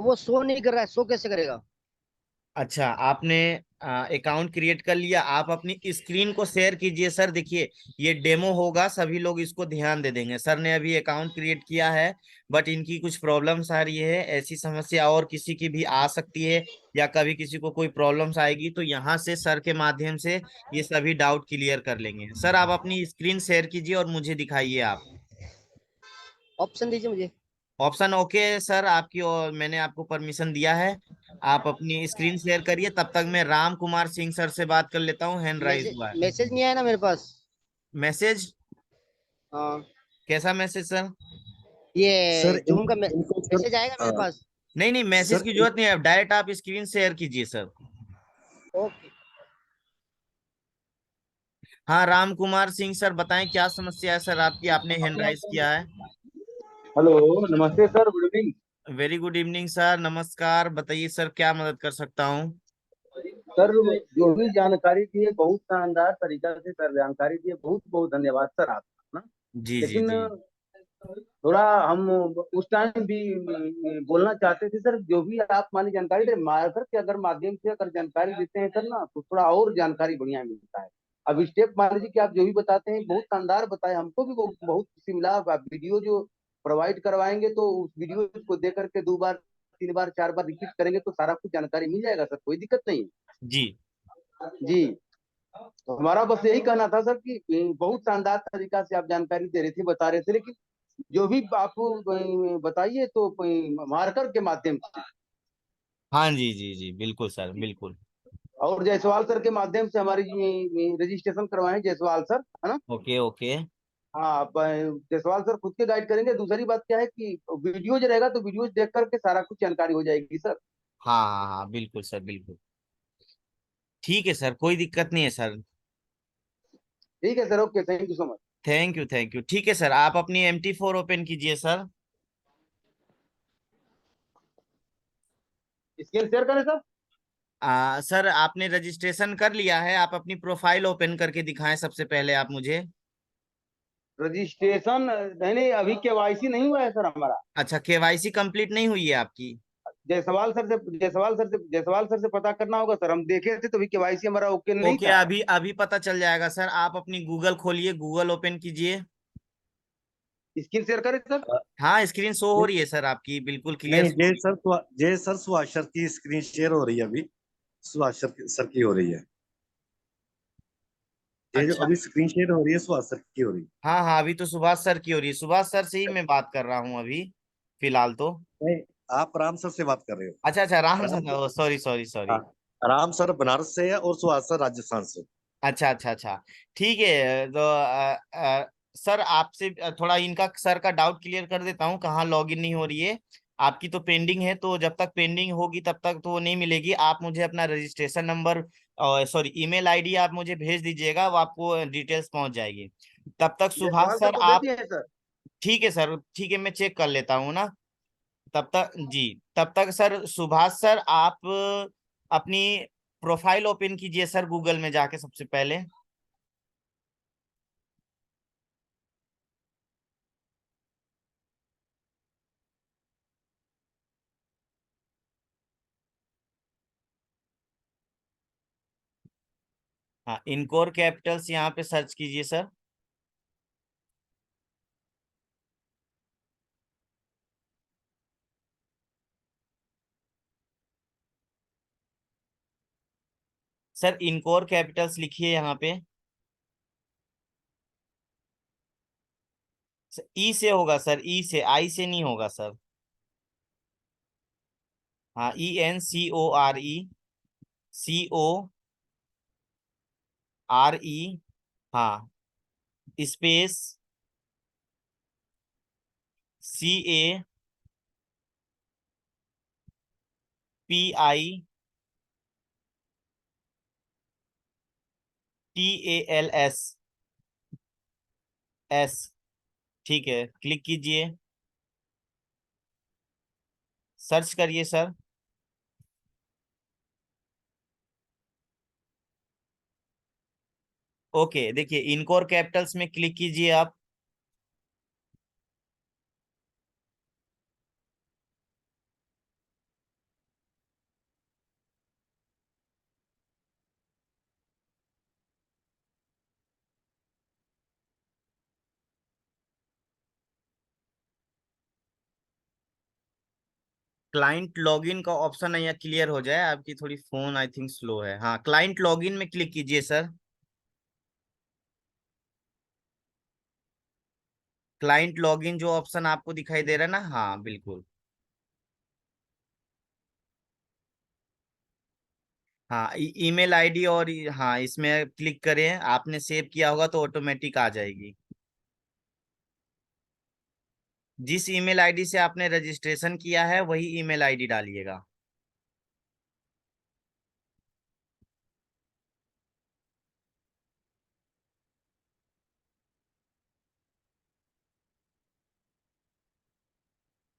वो शो नहीं कर रहा है, शो कैसे करेगा? अच्छा, आपने अकाउंट क्रिएट कर लिया, आप अपनी स्क्रीन को शेयर कीजिए सर। देखिए ये डेमो होगा, सभी लोग इसको ध्यान दे देंगे। सर ने अभी अकाउंट क्रिएट किया है बट इनकी कुछ प्रॉब्लम्स आ रही है, ऐसी समस्या और किसी की भी आ सकती है, या कभी किसी को कोई प्रॉब्लम्स आएगी तो यहाँ से सर के माध्यम से ये सभी डाउट क्लियर कर लेंगे। सर आप अपनी स्क्रीन शेयर कीजिए और मुझे दिखाइए आप। ऑप्शन दीजिए मुझे। ऑप्शन ओके है सर आपकी, और मैंने आपको परमिशन दिया है। आप अपनी स्क्रीन शेयर करिए, तब तक मैं राम कुमार सिंह सर से बात कर लेता हूँ, हैंड राइज हुआ है। मैसेज नहीं आया ना मेरे पास। मैसेज? हाँ। कैसा मैसेज सर? ये सर जूम का इनको सर मैसेज आएगा मेरे पास। नहीं नहीं, मैसेज सर की जरूरत नहीं है, डायरेक्ट आप स्क्रीन शेयर कीजिए सर। ओके। हाँ राम कुमार सिंह सर बताएं क्या समस्या है सर आपकी, आपने हैंड राइज किया है। हेलो, नमस्ते sir, good evening. Very good evening sir, नमस्कार। बताइए सर क्या मदद कर सकता हूँ। सर जो भी जानकारी दी है बहुत शानदार तरीका से सर जानकारी दी है, बहुत बहुत धन्यवाद सर आपका ना। जी जी लेकिन जी। थोड़ा हम उस टाइम भी बोलना चाहते थे सर, जो भी आप मानी जानकारी दे मार्कर के अगर माध्यम से अगर जानकारी देते हैं सर ना, तो थोड़ा और जानकारी बढ़िया मिलता है। अब स्टेप मान लीजिए कि आप जो भी बताते हैं बहुत शानदार बताए, हमको भी बहुत खुशी मिला। आप वीडियो जो प्रोवाइड करवाएंगे तो उस वीडियो को देख करके 2 बार 3 बार 4 बार रिपीट करेंगे तो सारा कुछ जानकारी मिल जाएगा सर, कोई दिक्कत नहीं जी है जी। तो हमारा बस यही कहना था सर कि बहुत शानदार तरीका से आप जानकारी दे रहे थे, बता रहे थे, लेकिन जो भी आप बताइए तो मार्कर के माध्यम से हाँ जी जी जी, बिल्कुल सर बिल्कुल। और जायसवाल सर के माध्यम से हमारी रजिस्ट्रेशन करवाएं, जायसवाल सर, है ना। Okay okay. हाँ जायसवाल सर खुद के गाइड करेंगे। दूसरी बात क्या है कि वीडियोज रहेगा तो वीडियोज देख करके सारा कुछ जानकारी हो जाएगी सर। हाँ हाँ हाँ, बिल्कुल सर बिल्कुल। ठीक है सर, कोई दिक्कत नहीं है सर। ठीक है sir, okay, thank you so much. Thank you thank you. ठीक है सर, आप अपनी MT4 ओपन कीजिए सर। स्क्रीन शेयर करें सर। सर आपने रजिस्ट्रेशन कर लिया है, आप अपनी प्रोफाइल ओपन करके दिखाएं सबसे पहले आप मुझे। रजिस्ट्रेशन नहीं नहीं, अभी केवाईसी नहीं हुआ है सर हमारा। अच्छा, KYC कंप्लीट नहीं हुई है आपकी? जायसवाल सर से पता करना होगा सर, हम देखे थे तो भी केवाईसी हमारा ओके नहीं ओके, था। अभी अभी पता चल जाएगा सर। आप अपनी गूगल खोलिए, गूगल ओपन कीजिए। स्क्रीन शेयर करें सर। हाँ, स्क्रीन शो हो रही है सर आपकी, बिल्कुल क्लियर नहीं, शो हो रही जय सर सुभाष की स्क्रीन शेयर हो रही है अभी। सुभाष सर की हो रही है। है। ये जो अच्छा। अभी स्क्रीन शेयर हो रही है सुभाष सर की हो रही है। हाँ हाँ, अभी तो सुभाष सर की हो रही है। सुभाष सर से ही मैं बात कर रहा हूँ अभी फिलहाल तो। नहीं, आप राम सर से बात कर रहे हो। अच्छा अच्छा, Ram Ram sir, sorry sorry हाँ, सॉरी। राम सर बनारस से है और सुभाष सर राजस्थान से। अच्छा अच्छा अच्छा। ठीक है, तो सर आपसे थोड़ा इनका सर का डाउट क्लियर कर देता हूँ, कहाँ लॉगिन नहीं हो रही है। आपकी तो पेंडिंग है, तो जब तक पेंडिंग होगी तब तक तो नहीं मिलेगी। आप मुझे अपना registration number, sorry email ID आप मुझे भेज दीजिएगा, वो आपको डिटेल्स पहुंच जाएगी। तब तक सुभाष जायसवाल सर सर को दे आप, दिए हैं सर। ठीक है सर, ठीक है, मैं चेक कर लेता हूँ ना। तब तक जी, तब तक सर सुभाष सर आप अपनी प्रोफाइल ओपन कीजिए सर गूगल में जाके सबसे पहले। हाँ, इनकोर कैपिटल्स यहाँ पे सर्च कीजिए सर। सर इनकोर कैपिटल्स लिखिए यहाँ पे। ई से होगा सर, ई से, आई से नहीं होगा सर। हाँ, ENCORE, हाँ, स्पेस CAPITALS। ठीक है, क्लिक कीजिए, सर्च करिए सर। ओके, देखिए इनकोर कैपिटल्स में क्लिक कीजिए आप। क्लाइंट लॉगिन का ऑप्शन है, या क्लियर हो जाए, आपकी थोड़ी फोन आई थिंक स्लो है। हाँ, क्लाइंट लॉगिन में क्लिक कीजिए सर। क्लाइंट लॉगिन जो ऑप्शन आपको दिखाई दे रहा है ना, हाँ बिल्कुल। हाँ, ईमेल आईडी और हाँ, इसमें क्लिक करें, आपने सेव किया होगा तो ऑटोमेटिक आ जाएगी। जिस ईमेल आईडी से आपने रजिस्ट्रेशन किया है वही ईमेल आईडी डालिएगा।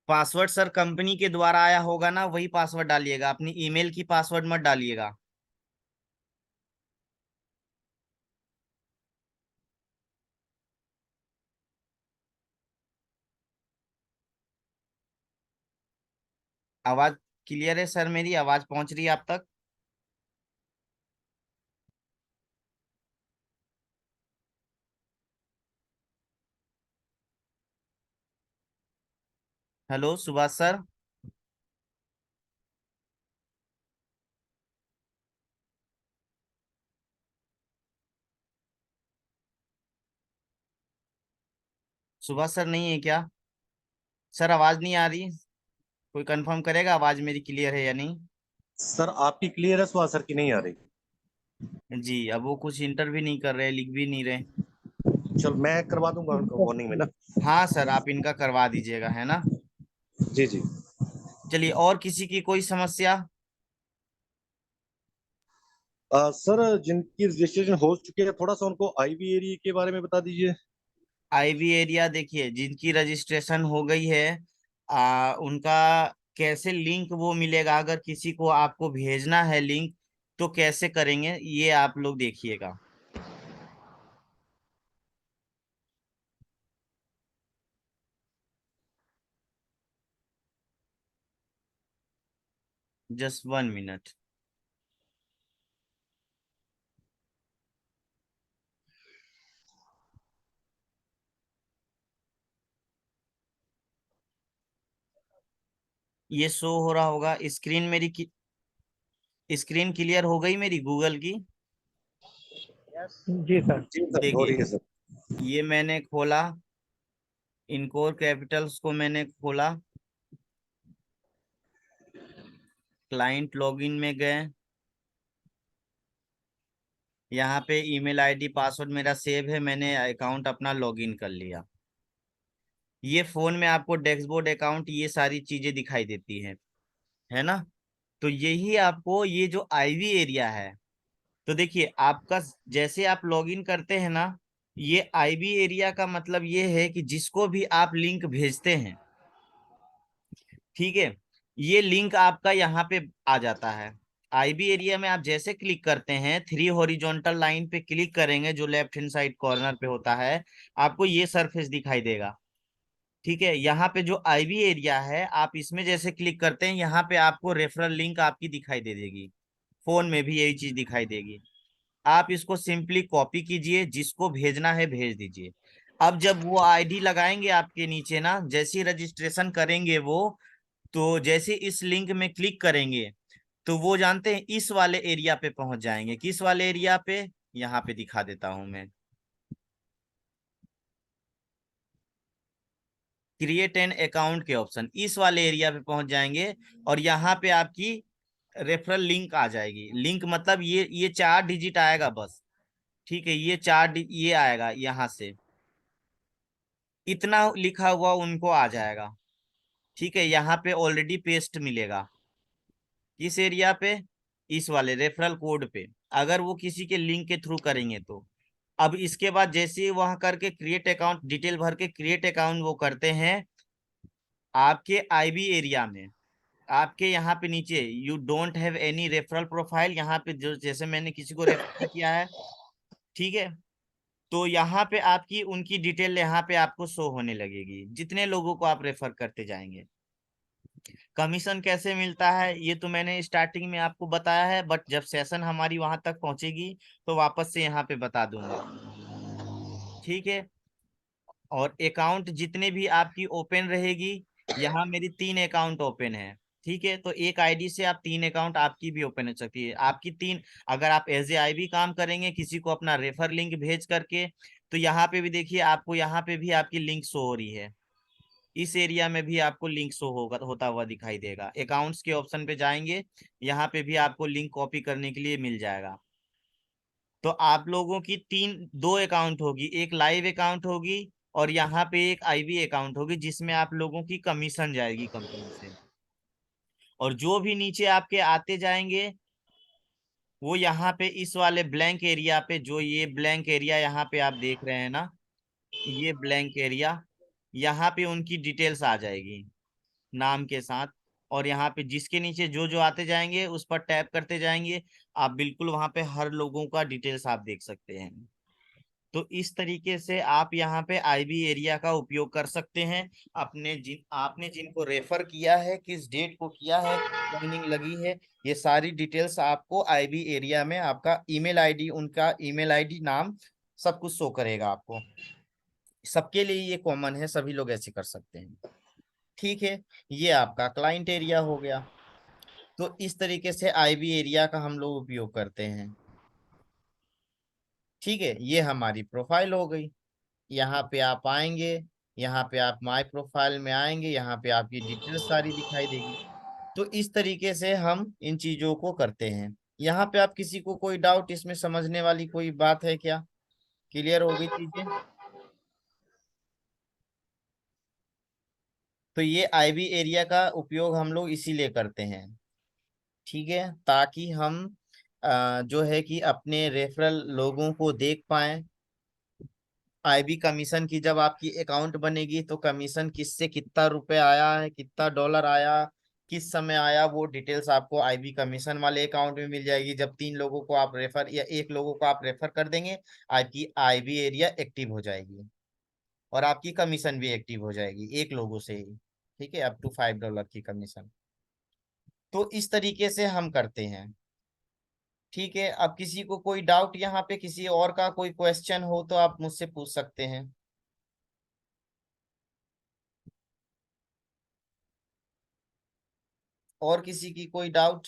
पासवर्ड सर कंपनी के द्वारा आया होगा ना, वही पासवर्ड डालिएगा, अपनी ईमेल की पासवर्ड मत डालिएगा। आवाज क्लियर है सर? मेरी आवाज पहुंच रही है आप तक? Hello Subhash sir. Subhash sir नहीं है क्या? सर आवाज नहीं आ रही। कोई कंफर्म करेगा आवाज मेरी क्लियर है या नहीं? सर आपकी क्लियर है, सुहा सर की नहीं आ रही। जी, अब वो कुछ इंटर भी नहीं कर रहे, लिख भी नहीं रहे। चल मैं करवा दूंगा उनको वार्निंग में ना। हाँ सर, आप इनका करवा दीजिएगा, है ना? जी जी। चलिए, और किसी की कोई समस्या? सर जिनकी रजिस्ट्रेशन हो चुकी है, थोड़ा सा उनको आईवी एरिया के बारे में बता दीजिए। आईवी एरिया देखिए, जिनकी रजिस्ट्रेशन हो गई है उनका कैसे लिंक वो मिलेगा? अगर किसी को आपको भेजना है लिंक तो कैसे करेंगे, ये आप लोग देखिएगा। Just 1 minute. ये शो हो रहा होगा स्क्रीन मेरी की? स्क्रीन क्लियर हो गई मेरी गूगल की? यस। जी सर। जी सर, हो रही देखिए, है सर। ये मैंने खोला, इनकोर कैपिटल्स को मैंने खोला, क्लाइंट लॉगिन में गए, यहाँ पे ईमेल आईडी पासवर्ड मेरा सेव है, मैंने अकाउंट अपना लॉगिन कर लिया। ये फोन में आपको डैशबोर्ड अकाउंट ये सारी चीजें दिखाई देती है ना? तो यही आपको ये जो आईवी एरिया है, तो देखिए आपका जैसे आप लॉगिन करते हैं ना, ये आईवी एरिया का मतलब ये है कि जिसको भी आप लिंक भेजते हैं, ठीक है, ये लिंक आपका यहाँ पे आ जाता है। आईबी एरिया में आप जैसे क्लिक करते हैं, 3 हॉरिजॉन्टल लाइन पे क्लिक करेंगे जो लेफ्ट हैंड साइड कॉर्नर पे होता है, आपको ये सरफेस दिखाई देगा। ठीक है, यहाँ पे जो आईबी एरिया है, आप इसमें जैसे क्लिक करते हैं, यहाँ पे आपको रेफरल लिंक आपकी दिखाई दे देगी। फोन में भी यही चीज दिखाई देगी। आप इसको सिंपली कॉपी कीजिए, जिसको भेजना है भेज दीजिए। अब जब वो आईडी लगाएंगे आपके नीचे ना, जैसे ही रजिस्ट्रेशन करेंगे वो, तो जैसे इस लिंक में क्लिक करेंगे तो वो जानते हैं इस वाले एरिया पे पहुंच जाएंगे। किस वाले एरिया पे? यहाँ पे दिखा देता हूं मैं, क्रिएट एन अकाउंट के ऑप्शन, इस वाले एरिया पे पहुंच जाएंगे। और यहाँ पे आपकी रेफरल लिंक आ जाएगी। लिंक मतलब ये 4 डिजिट आएगा बस। ठीक है, ये ये आएगा यहाँ से, इतना लिखा हुआ उनको आ जाएगा। ठीक है, यहाँ पे ऑलरेडी पेस्ट मिलेगा। किस एरिया पे? इस वाले रेफरल कोड पे, अगर वो किसी के लिंक के थ्रू करेंगे तो। अब इसके बाद जैसे ही वहां करके क्रिएट अकाउंट डिटेल भर के क्रिएट अकाउंट वो करते हैं, आपके आईबी एरिया में आपके यहाँ पे नीचे you don't have any referral profile, यहाँ पे जो जैसे मैंने किसी को रेफर किया है, ठीक है, तो यहाँ पे आपकी उनकी डिटेल यहाँ पे आपको शो होने लगेगी, जितने लोगों को आप रेफर करते जाएंगे। कमीशन कैसे मिलता है ये तो मैंने स्टार्टिंग में आपको बताया है, बट जब सेशन हमारी वहां तक पहुंचेगी तो वापस से यहाँ पे बता दूंगा। ठीक है, और अकाउंट जितने भी आपकी ओपन रहेगी, यहाँ मेरी 3 अकाउंट ओपन है। ठीक है, तो एक आईडी से आप 3 अकाउंट आपकी भी ओपन हो सकती है, आपकी 3। अगर आप एज ए आई भी काम करेंगे किसी को अपना रेफर लिंक भेज करके, तो यहाँ पे भी देखिए आपको यहाँ पे भी आपकी लिंक शो हो रही है। इस एरिया में भी आपको लिंक शो होगा होता हुआ दिखाई देगा। अकाउंट्स के ऑप्शन पे जाएंगे, यहाँ पे भी आपको लिंक कॉपी करने के लिए मिल जाएगा। तो आप लोगों की 2 अकाउंट होगी, एक लाइव अकाउंट होगी और यहाँ पे एक आईवी अकाउंट होगी, जिसमें आप लोगों की कमीशन जाएगी कंपनी से। और जो भी नीचे आपके आते जाएंगे, वो यहाँ पे इस वाले ब्लैंक एरिया पे, जो ये ब्लैंक एरिया यहाँ पे आप देख रहे हैं ना, ये ब्लैंक एरिया, यहाँ पे उनकी डिटेल्स आ जाएगी नाम के साथ। और यहाँ पे जिसके नीचे जो जो आते जाएंगे उस पर टैप करते जाएंगे, आप बिल्कुल वहां पे हर लोगों का डिटेल्स आप देख सकते हैं। तो इस तरीके से आप यहाँ पे आईबी एरिया का उपयोग कर सकते हैं। आपने जिनको रेफर किया है, किस डेट को किया है, ज्वाइनिंग लगी है, ये सारी डिटेल्स आपको आईबी एरिया में आपका ईमेल आईडी, उनका ईमेल आईडी, नाम, सब कुछ शो करेगा आपको। सबके लिए ये कॉमन है, सभी लोग ऐसे कर सकते हैं। ठीक है, ये आपका क्लाइंट एरिया हो गया। तो इस तरीके से आईबी एरिया का हम लोग उपयोग करते हैं। ठीक है, ये हमारी प्रोफाइल हो गई। यहाँ पे आप आएंगे, यहाँ पे आप माय प्रोफाइल में आएंगे, यहाँ पे आपकी डिटेल्स सारी दिखाई देगी। तो इस तरीके से हम इन चीजों को करते हैं। यहाँ पे आप किसी को कोई डाउट, इसमें समझने वाली कोई बात है क्या? क्लियर हो गई चीजें? तो ये आईबी एरिया का उपयोग हम लोग इसीलिए करते हैं। ठीक है, ताकि हम जो है कि अपने रेफरल लोगों को देख पाएं। आईबी कमीशन की जब आपकी अकाउंट बनेगी तो कमीशन किससे कितना रुपए आया है, कितना डॉलर आया, किस समय आया, वो डिटेल्स आपको आईबी कमीशन वाले अकाउंट में मिल जाएगी। जब 3 लोगों को आप रेफर या 1 लोगों को आप रेफर कर देंगे, आपकी आईबी एरिया एक्टिव हो जाएगी और आपकी कमीशन भी एक्टिव हो जाएगी 1 लोगों से ही। ठीक है, अप टू $5 की कमीशन। तो इस तरीके से हम करते हैं। ठीक है, अब किसी को कोई डाउट यहाँ पे, किसी और का कोई क्वेश्चन हो तो आप मुझसे पूछ सकते हैं। और किसी की कोई डाउट?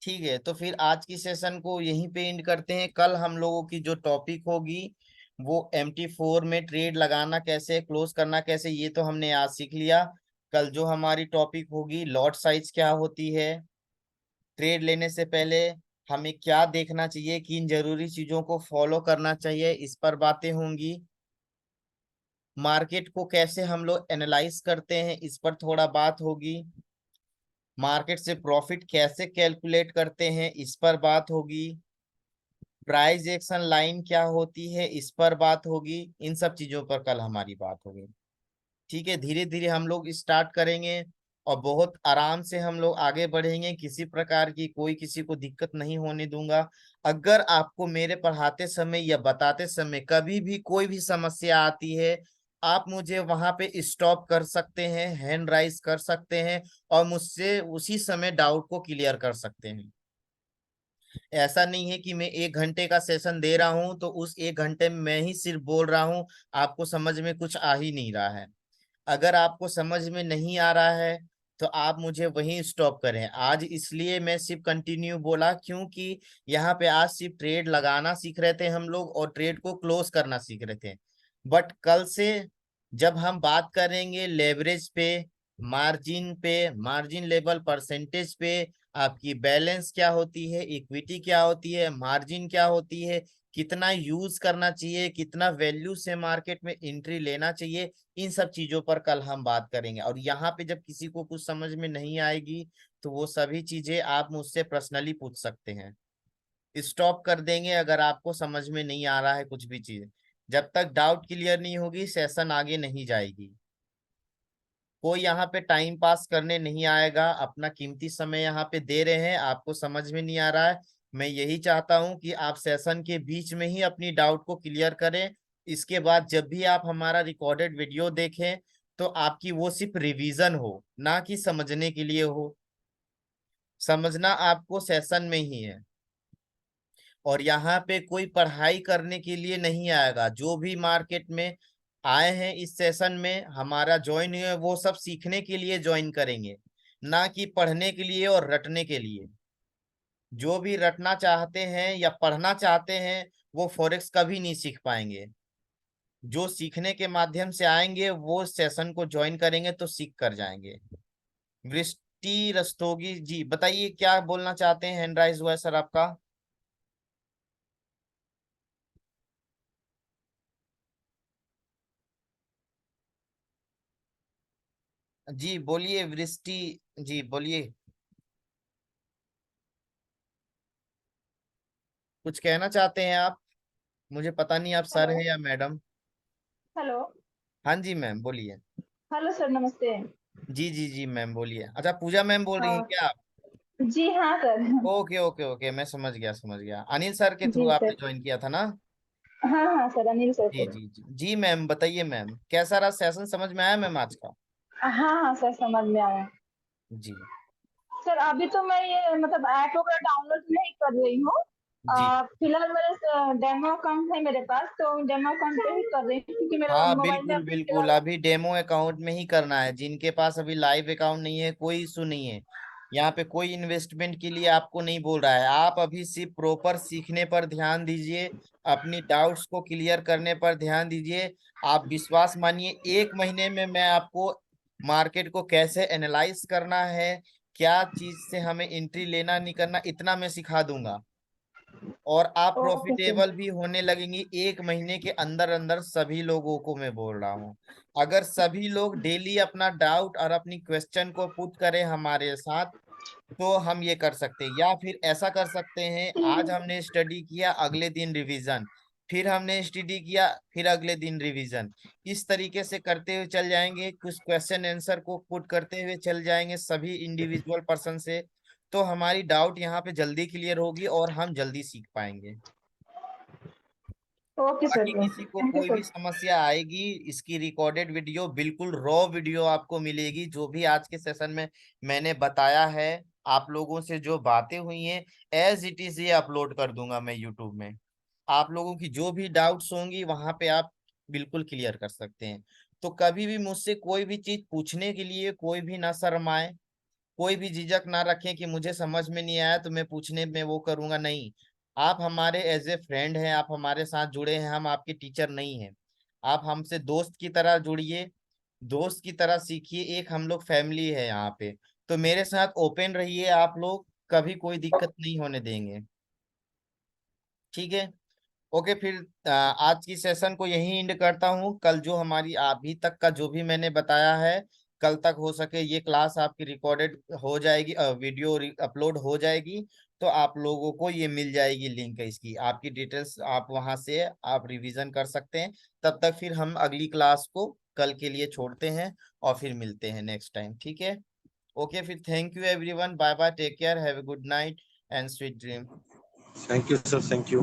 ठीक है, तो फिर आज की सेशन को यहीं पे एंड करते हैं। कल हम लोगों की जो टॉपिक होगी वो MT4 में ट्रेड लगाना कैसे, क्लोज करना कैसे, ये तो हमने आज सीख लिया। कल जो हमारी टॉपिक होगी, लॉट साइज क्या होती है, ट्रेड लेने से पहले हमें क्या देखना चाहिए, किन जरूरी चीजों को फॉलो करना चाहिए, इस पर बातें होंगी। मार्केट को कैसे हम लोग एनालाइज करते हैं, इस पर थोड़ा बात होगी। मार्केट से प्रॉफिट कैसे कैलकुलेट करते हैं, इस पर बात होगी। प्राइस एक्शन लाइन क्या होती है, इस पर बात होगी। इन सब चीजों पर कल हमारी बात होगी। ठीक है, धीरे धीरे हम लोग स्टार्ट करेंगे और बहुत आराम से हम लोग आगे बढ़ेंगे। किसी प्रकार की कोई किसी को दिक्कत नहीं होने दूंगा। अगर आपको मेरे पढ़ाते समय या बताते समय कभी भी कोई भी समस्या आती है, आप मुझे वहां पे स्टॉप कर सकते हैं, हैंड राइज कर सकते हैं और मुझसे उसी समय डाउट को क्लियर कर सकते हैं। ऐसा नहीं है कि मैं 1 घंटे का सेशन दे रहा हूं तो उस 1 घंटे में मैं ही सिर्फ बोल रहा हूं, आपको समझ में कुछ आ ही नहीं रहा है। अगर आपको समझ में नहीं आ रहा है तो आप मुझे वहीं स्टॉप करें। आज इसलिए मैं सिर्फ कंटिन्यू बोला क्योंकि यहाँ पे आज सिर्फ ट्रेड लगाना सीख रहे थे हम लोग और ट्रेड को क्लोज करना सीख रहे थे। बट कल से जब हम बात करेंगे लेवरेज पे, मार्जिन पे, मार्जिन लेवल परसेंटेज पे, आपकी बैलेंस क्या होती है, इक्विटी क्या होती है, मार्जिन क्या होती है, कितना यूज करना चाहिए, कितना वैल्यू से मार्केट में एंट्री लेना चाहिए, इन सब चीजों पर कल हम बात करेंगे। और यहाँ पे जब किसी को कुछ समझ में नहीं आएगी तो वो सभी चीजें आप मुझसे पर्सनली पूछ सकते हैं। स्टॉप कर देंगे अगर आपको समझ में नहीं आ रहा है कुछ भी चीज। जब तक डाउट क्लियर नहीं होगी सेशन आगे नहीं जाएगी। कोई यहाँ पे टाइम पास करने नहीं आएगा, अपना कीमती समय यहाँ पे दे रहे हैं, आपको समझ में नहीं आ रहा है, मैं यही चाहता हूँ कि आप सेशन के बीच में ही अपनी डाउट को क्लियर करें। इसके बाद जब भी आप हमारा रिकॉर्डेड वीडियो देखें तो आपकी वो सिर्फ रिवीजन हो, ना कि समझने के लिए हो। समझना आपको सेशन में ही है और यहाँ पे कोई पढ़ाई करने के लिए नहीं आएगा। जो भी मार्केट में आए हैं इस सेशन में हमारा ज्वाइन हुए, वो सब सीखने के लिए ज्वाइन करेंगे, ना कि पढ़ने के लिए और रटने के लिए। जो भी रटना चाहते हैं या पढ़ना चाहते हैं वो फॉरेक्स कभी नहीं सीख पाएंगे। जो सीखने के माध्यम से आएंगे वो सेशन को ज्वाइन करेंगे तो सीख कर जाएंगे। वृष्टि रस्तोगी जी, बताइए क्या बोलना चाहते हैं, हैंड राइज हुआ है सर आपका। जी बोलिए वृष्टि जी, बोलिए, कुछ कहना चाहते हैं आप? मुझे पता नहीं आप सर हेलो। हैं या मैडम। हेलो। हाँ जी मैम बोलिए। हेलो सर, नमस्ते। जी जी जी मैम बोलिए। अच्छा पूजा मैम बोल रही हैं हाँ। क्या आप? जी हाँ सर। ओके ओके ओके, मैं समझ गया। अनिल सर के थ्रू जी आपने सर। ज्वाइन किया था ना? हाँ हाँ सर, अनिल सर जी से। जी जी जी मैम, बताइए मैम, कैसा रहा सेशन, समझ में आया मैम आज का? हाँ हाँ सर, समझ में आया। जी सर अभी तो मैं ये मतलब ऐप वगैरह डाउनलोड नहीं कर रही हूँ। जी। फिलहाल मेरे डेमो अकाउंट है मेरे पास, तो डेमो अकाउंट पे ही कर रही हूँ क्योंकि मेरे हाँ मोबाइल में बिल्कुल अपडेट बिल्कुल, वाला। अभी डेमो अकाउंट में ही करना है। जिनके पास अभी लाइव अकाउंट नहीं है, कोई इशू नहीं है। यहाँ पे कोई इन्वेस्टमेंट के लिए आपको नहीं बोल रहा है। आप अभी सिर्फ प्रॉपर सीखने पर ध्यान दीजिए, अपनी डाउट्स को क्लियर करने पर ध्यान दीजिए। आप विश्वास मानिए, 1 महीने में मैं आपको मार्केट को कैसे एनालाइज करना है, क्या चीज से हमें एंट्री लेना नहीं करना, इतना मैं सिखा दूंगा। और आप ओके सर। प्रॉफिटेबल भी होने लगेंगी 1 महीने के अंदर अंदर, सभी लोगों को मैं बोल रहा हूँ। अगर सभी लोग डेली अपना डाउट और अपनी क्वेश्चन को पुट करें हमारे साथ, तो हम ये कर सकते हैं। या फिर ऐसा कर सकते हैं, आज हमने स्टडी किया, अगले दिन रिवीजन, फिर हमने स्टडी किया, फिर अगले दिन रिवीजन। इस तरीके से करते हुए चल जाएंगे, कुछ क्वेश्चन आंसर को पुट करते हुए चल जाएंगे सभी इंडिविजुअल पर्सन से। तो हमारी डाउट यहाँ पे जल्दी क्लियर होगी और हम जल्दी सीख पाएंगे। Okay sir. बाकी किसी को थैंक यू कोई भी सर। समस्या आएगी, इसकी रिकॉर्डेड वीडियो, बिल्कुल रॉ वीडियो आपको मिलेगी। जो भी आज के सेशन में मैंने बताया है, आप लोगों से जो बातें हुई हैं, एज इट इज ये अपलोड कर दूंगा मैं यूट्यूब में। आप लोगों की जो भी डाउट्स होंगी वहां पे आप बिल्कुल क्लियर कर सकते हैं। तो कभी भी मुझसे कोई भी चीज पूछने के लिए कोई भी ना शर्माए, कोई भी झिझक ना रखें कि मुझे समझ में नहीं आया तो मैं पूछने में वो करूंगा, नहीं। आप हमारे एज ए फ्रेंड हैं, आप हमारे साथ जुड़े हैं, हम आपके टीचर नहीं हैं। आप हमसे दोस्त की तरह जुड़िए, दोस्त की तरह सीखिए, एक हम लोग फैमिली है यहाँ पे। तो मेरे साथ ओपन रहिए आप लोग, कभी कोई दिक्कत नहीं होने देंगे। ठीक है? ओके, फिर आज की सेशन को यहीं एंड करता हूँ। कल जो हमारी अभी तक का जो भी मैंने बताया है, कल तक हो सके ये क्लास आपकी रिकॉर्डेड हो जाएगी, वीडियो अपलोड हो जाएगी। तो आप लोगों को ये मिल जाएगी लिंक, इसकी आपकी डिटेल्स आप वहां से आप रिवीजन कर सकते हैं। तब तक फिर हम अगली क्लास को कल के लिए छोड़ते हैं और फिर मिलते हैं नेक्स्ट टाइम। ठीक है? ओके, फिर thank you everyone, bye bye, take care, have a good night and sweet dream. Thank you sir, thank you.